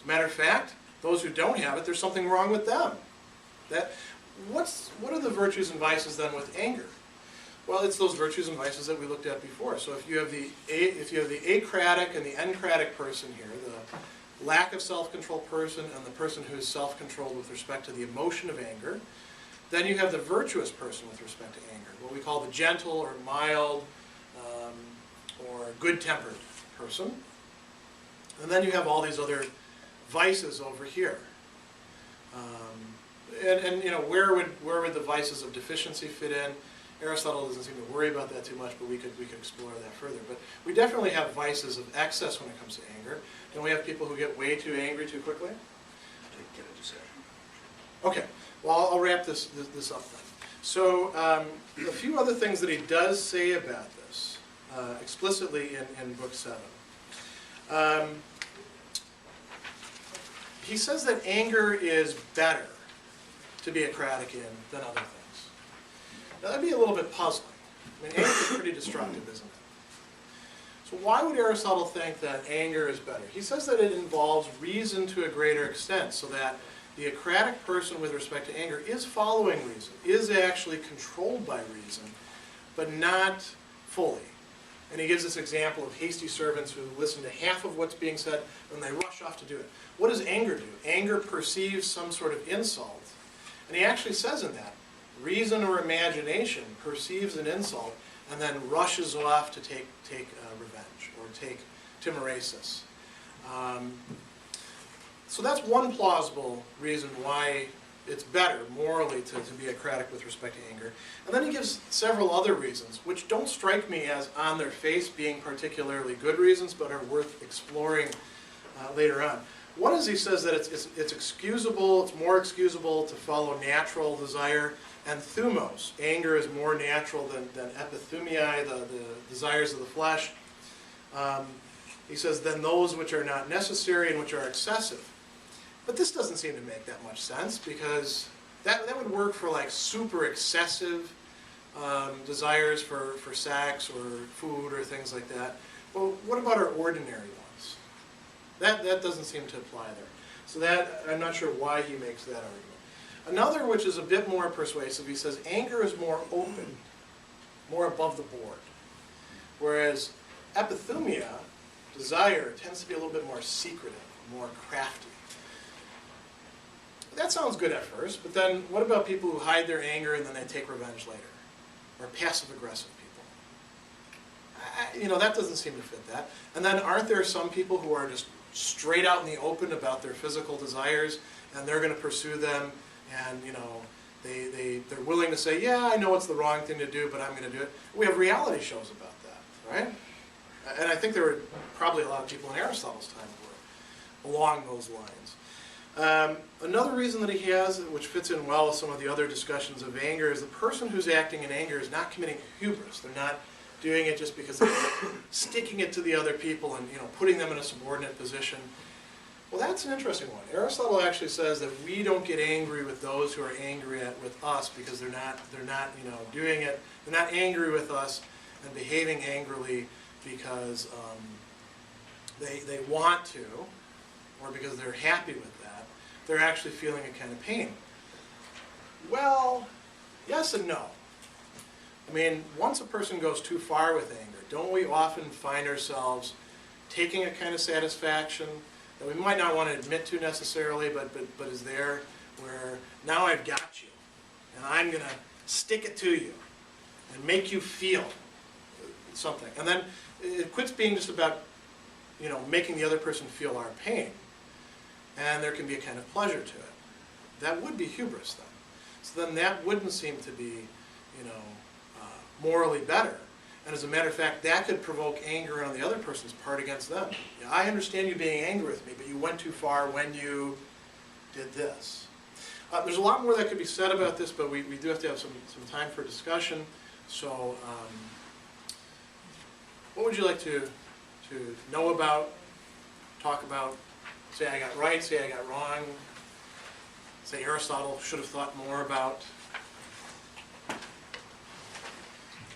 a matter of fact, those who don't have it, there's something wrong with them. What are the virtues and vices then with anger? Well, it's those virtues and vices that we looked at before. So if you have the akratic and the encratic person here, the lack of self-control person and the person who is self-controlled with respect to the emotion of anger, then you have the virtuous person with respect to anger, what we call the gentle or mild or good-tempered person. And then you have all these other vices over here. Where would the vices of deficiency fit in? Aristotle doesn't seem to worry about that too much, but we could explore that further. But we definitely have vices of excess when it comes to anger. Don't we have people who get way too angry too quickly? Okay, well, I'll wrap this up then. So a few other things that he does say about this explicitly in Book 7. He says that anger is better to be akratic in than other things. Now that'd be a little bit puzzling. I mean, anger is pretty destructive, isn't it? So why would Aristotle think that anger is better? He says that it involves reason to a greater extent, so that the akratic person with respect to anger is following reason, is actually controlled by reason, but not fully. And he gives this example of hasty servants who listen to half of what's being said and they rush off to do it. What does anger do? Anger perceives some sort of insult. And he actually says in that, reason or imagination perceives an insult and then rushes off to take revenge or take timoresis. So that's one plausible reason why it's better morally to be akratic with respect to anger. And then he gives several other reasons, which don't strike me as on their face being particularly good reasons, but are worth exploring later on. One is he says that it's excusable, it's more excusable to follow natural desire, and thumos, anger is more natural than epithumia, the desires of the flesh. He says, than those which are not necessary and which are excessive. But this doesn't seem to make that much sense, because that would work for like super excessive desires for sex or food or things like that. Well, what about our ordinary ones? That doesn't seem to apply there. So that, I'm not sure why he makes that argument. Another, which is a bit more persuasive, he says anger is more open, more above the board. Whereas epithumia, desire, tends to be a little bit more secretive, more crafty. That sounds good at first, but then what about people who hide their anger and then they take revenge later? Or passive-aggressive people? That doesn't seem to fit that. And then aren't there some people who are just straight out in the open about their physical desires, and they're going to pursue them, and they're willing to say, yeah, I know it's the wrong thing to do, but I'm going to do it. We have reality shows about that, right? And I think there were probably a lot of people in Aristotle's time who were along those lines. Another reason that he has, which fits in well with some of the other discussions of anger, is the person who's acting in anger is not committing hubris. They're not doing it just because they're sticking it to the other people and putting them in a subordinate position. Well, that's an interesting one. Aristotle actually says that we don't get angry with those who are angry with us because they're not doing it. They're not angry with us and behaving angrily because they want to, or because they're happy with that. They're actually feeling a kind of pain. Well, yes and no. I mean, once a person goes too far with anger, don't we often find ourselves taking a kind of satisfaction that we might not want to admit to necessarily, but is there, where now I've got you, and I'm going to stick it to you and make you feel something. And then it quits being just about making the other person feel our pain, and there can be a kind of pleasure to it. That would be hubris then. So then that wouldn't seem to be morally better. And as a matter of fact, that could provoke anger on the other person's part against them. I understand you being angry with me, but you went too far when you did this. There's a lot more that could be said about this, but we do have to have some time for discussion. So what would you like to know about, talk about? say I got right, say I got wrong, say Aristotle should have thought more about.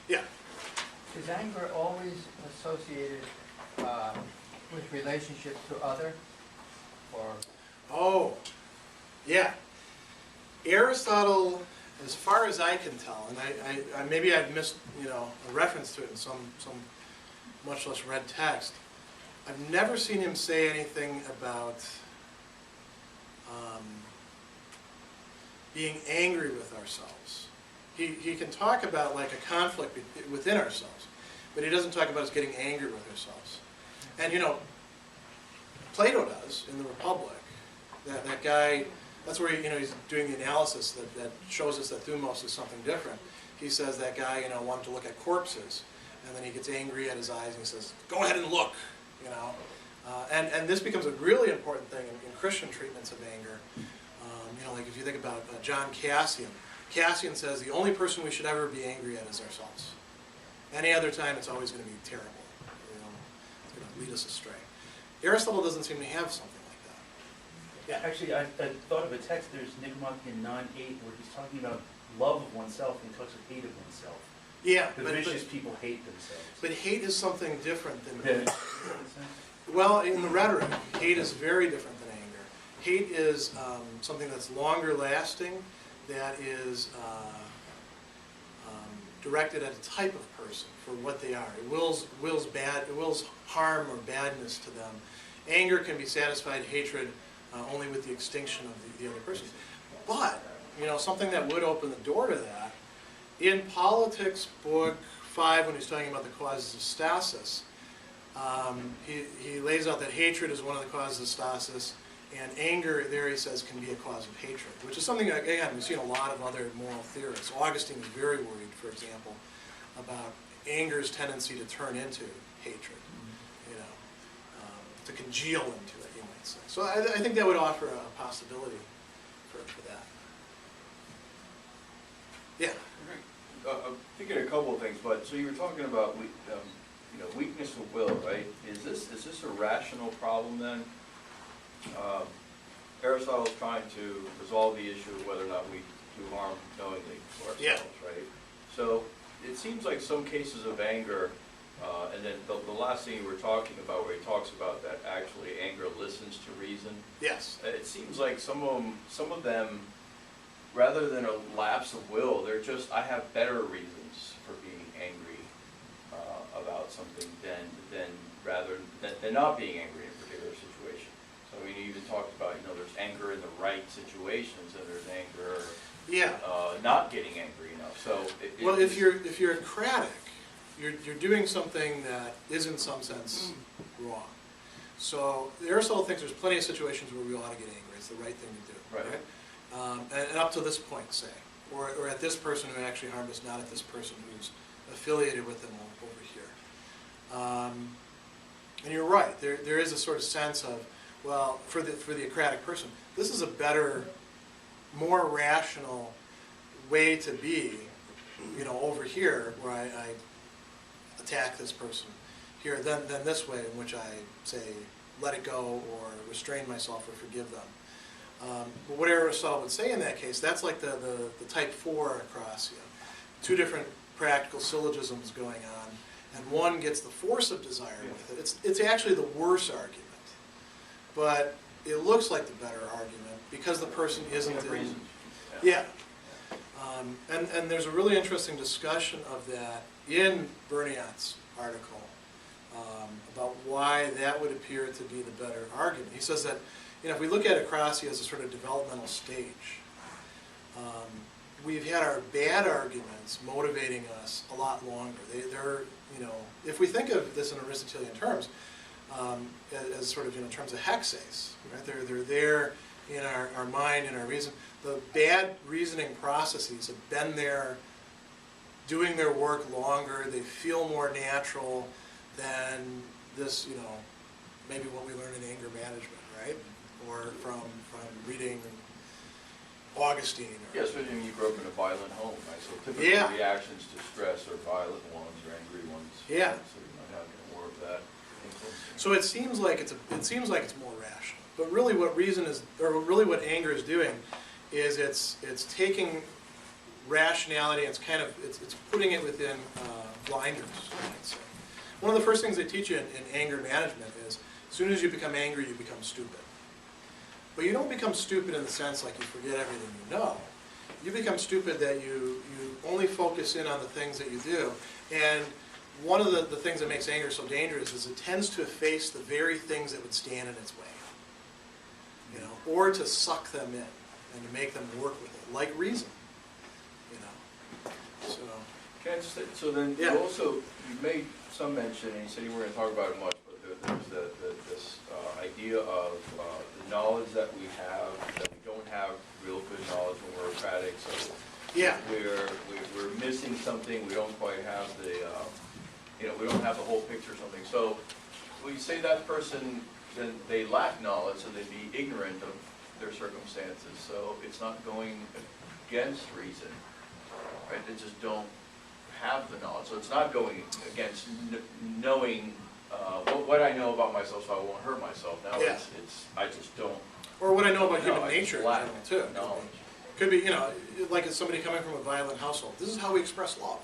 Yeah. Is anger always associated with relationship to other? Or Oh, yeah. Aristotle, as far as I can tell, and I maybe I've missed a reference to it in some much less read text. I've never seen him say anything about being angry with ourselves. He can talk about like a conflict within ourselves, but he doesn't talk about us getting angry with ourselves. And Plato does in the Republic. That guy, that's where he's doing the analysis that shows us that thumos is something different. He says that guy wanted to look at corpses, and then he gets angry at his eyes and he says, "Go ahead and look," And this becomes a really important thing in Christian treatments of anger. Like if you think about John Cassian. Cassian says the only person we should ever be angry at is ourselves. Any other time, it's always going to be terrible. It's going to lead us astray. Aristotle doesn't seem to have something like that. Yeah, actually, I thought of a text. There's Nicomachean 9:8 where he's talking about love of oneself and he talks of hate of oneself. Yeah, The vicious people hate themselves. but hate is something different than. Yeah. Well, in the rhetoric, hate is very different than anger. Hate is something that's longer lasting, that is directed at a type of person for what they are. It wills harm or badness to them. Anger can be satisfied, hatred only with the extinction of the other person. But something that would open the door to that, in Politics, Book 5, when he's talking about the causes of stasis, he lays out that hatred is one of the causes of stasis, and anger, there he says, can be a cause of hatred, which is something, again, we've seen a lot of other moral theorists. Augustine is very worried, for example, about anger's tendency to turn into hatred, to congeal into it, you might say. So I think that would offer a possibility for that. Yeah? I'm thinking a couple of things, but so you were talking about weakness of will, right? Is this a rational problem then? Aristotle is trying to resolve the issue of whether or not we do harm knowingly to ourselves, right? So it seems like some cases of anger, and then the last thing you were talking about, where he talks about that actually anger listens to reason. Yes. It seems like some of them, rather than a lapse of will, they're just, I have better reasons for being angry about something than not being angry in a particular situation. So I mean, you even talked about, there's anger in the right situations, and there's anger, not getting angry enough. So well, if you're akratic, you're doing something that is in some sense wrong. So Aristotle thinks there's plenty of situations where we ought to get angry. It's the right thing to do. Right. And up to this point, say, or at this person who actually harmed us, not at this person who's affiliated with them over here. And you're right. There is a sort of sense of, well, for the akratic person, this is a better, more rational way to be, over here where I attack this person here than this way in which I say let it go or restrain myself or forgive them. But what Aristotle would say in that case, that's like the type 4 akrasia. Two different practical syllogisms going on, and one gets the force of desire with it. It's actually the worse argument, but it looks like the better argument because the person isn't in. Yeah. And there's a really interesting discussion of that in Berniat's article about why that would appear to be the better argument. He says that if we look at Akrasia as a sort of developmental stage, we've had our bad arguments motivating us a lot longer. They're if we think of this in Aristotelian terms, as sort of in terms of hexes, right? They're there in our mind and our reason. The bad reasoning processes have been there, doing their work longer. They feel more natural than this, maybe what we learn in anger management, right? Or from reading Augustine. Yes, but you grew up in a violent home, right? So typically reactions to stress are violent ones or angry ones. Yeah. So you might have more of that influence. So it seems like it's more rational. But really what reason is, or really what anger is doing, is it's taking rationality, it's putting it within blinders, I might say. One of the first things they teach you in anger management is, as soon as you become angry, you become stupid. But you don't become stupid in the sense like you forget everything you know. You become stupid that you only focus in on the things that you do. And one of the things that makes anger so dangerous is it tends to efface the very things that would stand in its way. You know, or to suck them in and to make them work with it, like reason. You know, so. Can I just say, so then Yeah. you made some mention, and you said you weren't going to talk about it much, but there's this idea of the knowledge that we have, that we don't have real good knowledge when we're akratic, so Yeah. we're missing something, we don't quite have the, we don't have the whole picture or something. So when you say that person, then they lack knowledge, so they'd be ignorant of their circumstances, so it's not going against reason, right? They just don't have the knowledge, so it's not going against knowing what I know about myself, so I won't hurt myself. Now Yeah. it's I just don't. Or what I know about No, human I nature in lack general, too. knowledge. Could be, you know, like as somebody coming from a violent household. This is how we express love.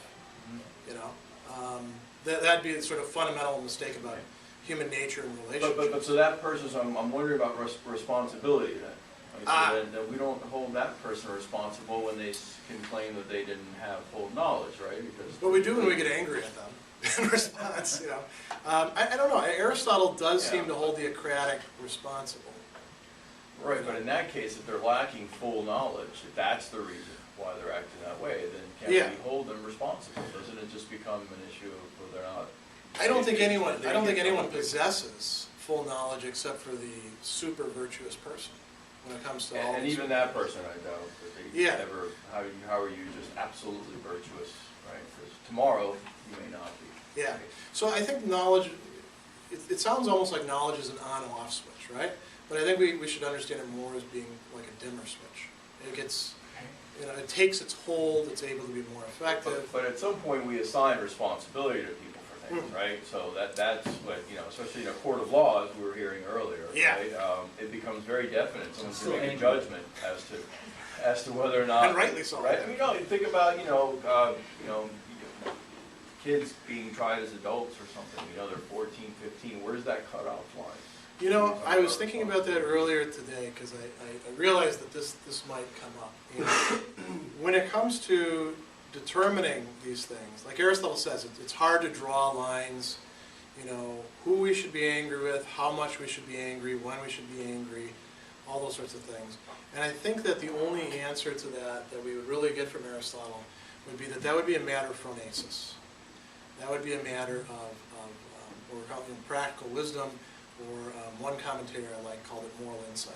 You know, that'd be a sort of fundamental mistake about human nature and relationships. But so that person's, I'm wondering about responsibility then. So then we don't hold that person responsible when they can claim that they didn't have full knowledge, right? Because But we do when we get angry at them in response, you know. I don't know, Aristotle does Yeah. seem to hold the akratic responsible. Right, but in that case, if they're lacking full knowledge, if that's the reason why they're acting that way, then can't Yeah. we hold them responsible? Doesn't it just become an issue of whether or not? I don't think anyone They- possesses full knowledge except for the super virtuous person when it comes to all And this. even that person, I doubt that they Yeah. ever, how are you just absolutely virtuous, right? Because tomorrow, you may not be. Yeah, so I think knowledge, it sounds almost like knowledge is an on-off switch, right? But I think we should understand it more as being like a dimmer switch. It gets, you know, it takes its hold, it's able to be more effective. But at some point, we assign responsibility to people for things, right? So that's what, especially in a court of law, as we were hearing earlier, Yeah. right? It becomes very definite. Someone's Still going to make a angry. judgment as to whether or not. And rightly so. Right? I mean, you think about, kids being tried as adults or something, they're 14, 15, where's that cutoff line? You know, I was thinking about that earlier today because I realized that this might come up. You know, when it comes to determining these things, like Aristotle says, it's hard to draw lines, who we should be angry with, how much we should be angry, when we should be angry, all those sorts of things. And I think that the only answer to that we would really get from Aristotle would be that would be a matter of phronesis. That would be a matter of what we're calling practical wisdom, or one commentator I like called it moral insight.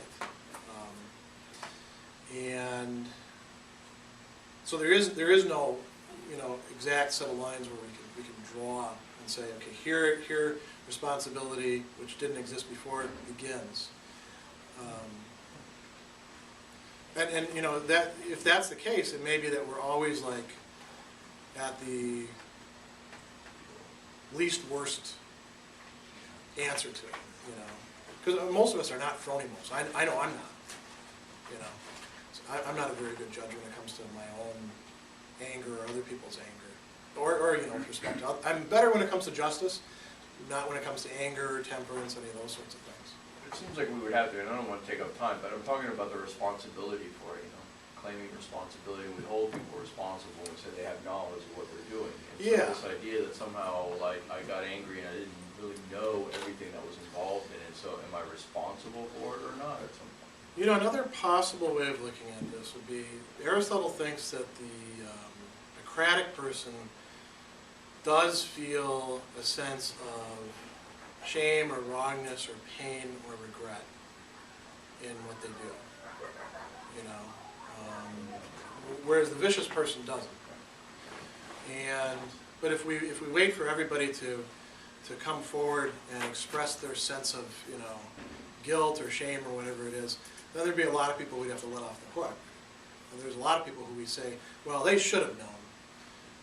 And so there is no exact set of lines where we can draw and say, okay, here responsibility, which didn't exist before, begins. And that if that's the case, it may be that we're always like at the least worst answer to it, because most of us are not phronimos. I know I'm not, So I'm not a very good judge when it comes to my own anger or other people's anger, or perspective. I'm better when it comes to justice, not when it comes to anger, temperance, any of those sorts of things. It seems like we would have to, and I don't want to take up time, but I'm talking about the responsibility for it, claiming responsibility, and we hold people responsible and say they have knowledge of what they're doing. And Yeah. so this idea that somehow, like, I got angry and I didn't really know everything that was involved in it, so am I responsible for it or not at some point? Another possible way of looking at this would be, Aristotle thinks that the akratic person does feel a sense of shame or wrongness or pain or regret in what they do, whereas the vicious person doesn't. But if we wait for everybody to come forward and express their sense of guilt or shame or whatever it is, then there'd be a lot of people we'd have to let off the hook. And there's a lot of people who we say, well, they should have known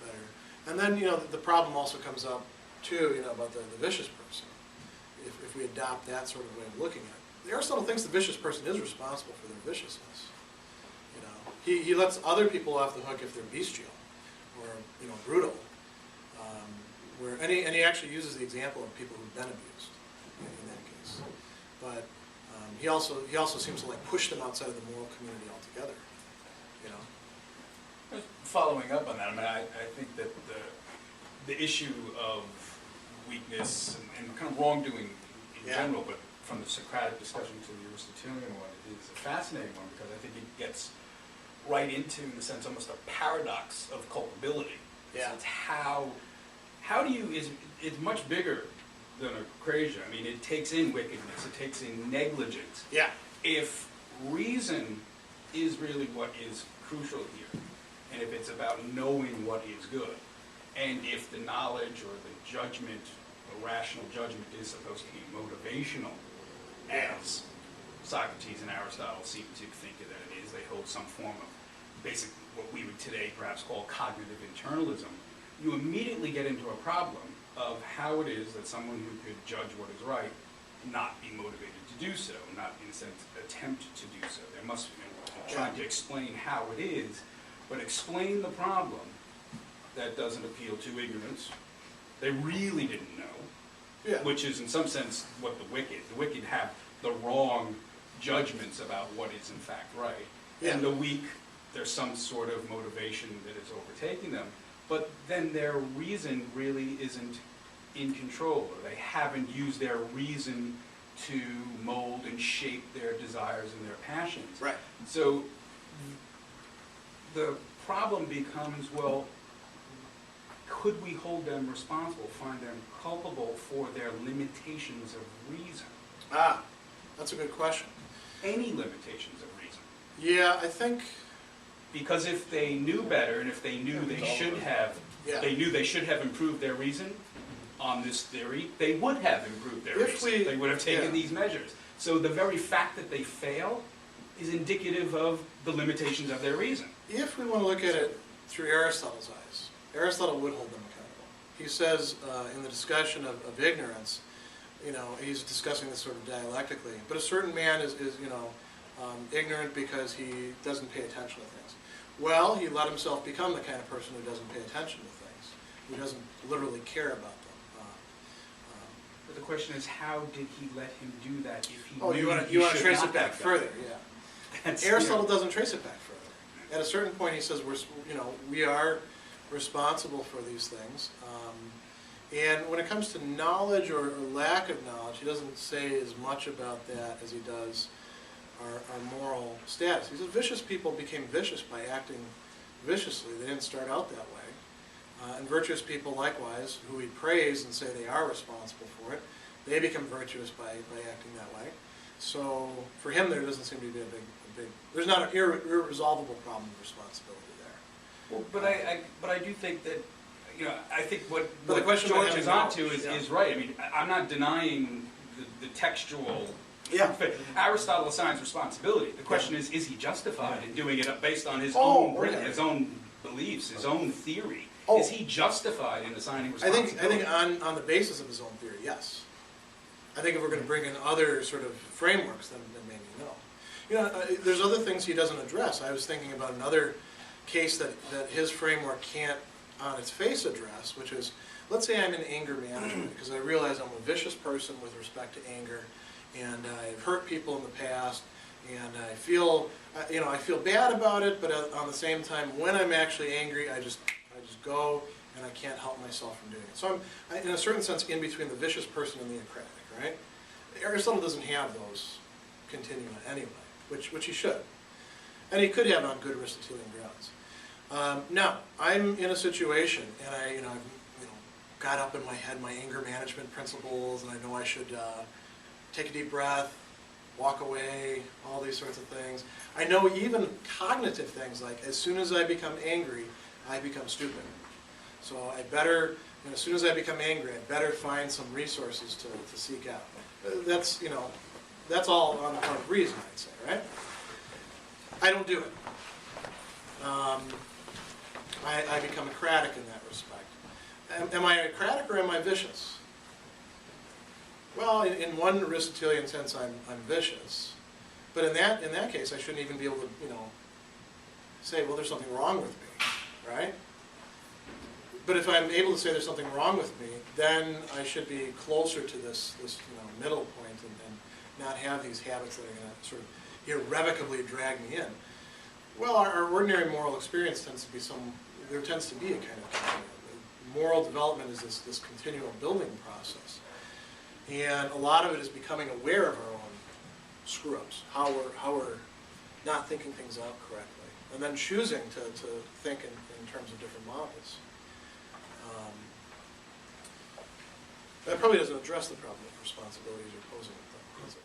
better. And then the problem also comes up too, about the vicious person. If we adopt that sort of way of looking at it. Aristotle thinks the vicious person is responsible for their viciousness. You know, he lets other people off the hook if they're bestial or, you know, brutal. And he actually uses the example of people who've been abused in that case. But he also seems to like push them outside of the moral community altogether. You know. Just following up on that, I mean, I think that the issue of weakness and kind of wrongdoing in general, but from the Socratic discussion to the Aristotelian one, is a fascinating one because I think it gets right into, in a sense, almost a paradox of culpability. Yeah. So it's how do you, it's much bigger than Akrasia. I mean, it takes in wickedness, it takes in negligence. Yeah. If reason is really what is crucial here, and if it's about knowing what is good, and if the knowledge or the judgment, the rational judgment is supposed to be motivational, as Socrates and Aristotle seem to think that it is, they hold some form of basic, what we would today perhaps call cognitive internalism, you immediately get into a problem of how it is that someone who could judge what is right not be motivated to do so, not in a sense attempt to do so. There must be trying to explain how it is, but explain the problem that doesn't appeal to ignorance. They really didn't know, which is in some sense what the wicked have the wrong judgments about what is in fact right. And the weak, there's some sort of motivation that is overtaking them, but then their reason really isn't in control, or they haven't used their reason to mold and shape their desires and their passions. Right. So the problem becomes, well, could we hold them responsible, find them culpable for their limitations of reason? Ah, that's a good question. Any limitations of reason? Yeah, I think. Because if they knew better, and if they knew they should have, they knew they should have improved their reason on this theory, they would have improved their reason. They would have taken these measures. So the very fact that they fail is indicative of the limitations of their reason. If we want to look at it through Aristotle's eyes, Aristotle would hold them accountable. He says in the discussion of ignorance, you know, he's discussing this sort of dialectically, but a certain man is you know, ignorant because he doesn't pay attention to things. Well, he let himself become the kind of person who doesn't pay attention to things, who doesn't literally care about them. But the question is, how did he let him do that if he Oh, knew you want he to should trace not it back have done further, That's, Aristotle doesn't trace it back further. At a certain point, he says we are responsible for these things. And when it comes to knowledge or lack of knowledge, he doesn't say as much about that as he does our moral status. He says vicious people became vicious by acting viciously. They didn't start out that way. And virtuous people, likewise, who we praise and say they are responsible for it, they become virtuous by acting that way. So for him, there doesn't seem to be a big there's not an irresolvable problem of responsibility there. Well, but I do think that, you know, I think what the question George is onto knowledge, is right. I mean, I'm not denying the textual. Yeah. Aristotle assigns responsibility. The question is he justified in doing it based on his own beliefs, his own theory? Oh. Is he justified in assigning I responsibility? think on the basis of his own theory, yes. I think if we're going to bring in other sort of frameworks, then maybe no. You know, there's other things he doesn't address. I was thinking about another case that his framework can't, on its face, address, which is, let's say I'm in anger management because I realize I'm a vicious person with respect to anger, and I've hurt people in the past, and I feel bad about it, but on the same time, when I'm actually angry, I just go, and I can't help myself from doing it. So I'm, in a certain sense, in between the vicious person and the akratic, right? Aristotle doesn't have those continua anyway, which he should. And he could have on good Aristotelian grounds. Now, I'm in a situation, and I've got up in my head my anger management principles, and I know I should take a deep breath, walk away, all these sorts of things. I know even cognitive things like as soon as I become angry, I become stupid. So I better, as soon as I become angry, I better find some resources to seek out. That's all on the part of reason, I'd say, right? I don't do it. I become akratic in that respect. Am I akratic or am I vicious? Well, in one Aristotelian sense, I'm vicious, but in that case, I shouldn't even be able to, say, well, there's something wrong with me, right? But if I'm able to say there's something wrong with me, then I should be closer to this middle point and not have these habits that are going to sort of irrevocably drag me in. Well, our ordinary moral experience tends to be there tends to be a kind of continuum. Moral development is this continual building process. And a lot of it is becoming aware of our own screw-ups, how we're not thinking things out correctly, and then choosing to think in terms of different models. That probably doesn't address the problem of responsibilities you're posing, does it?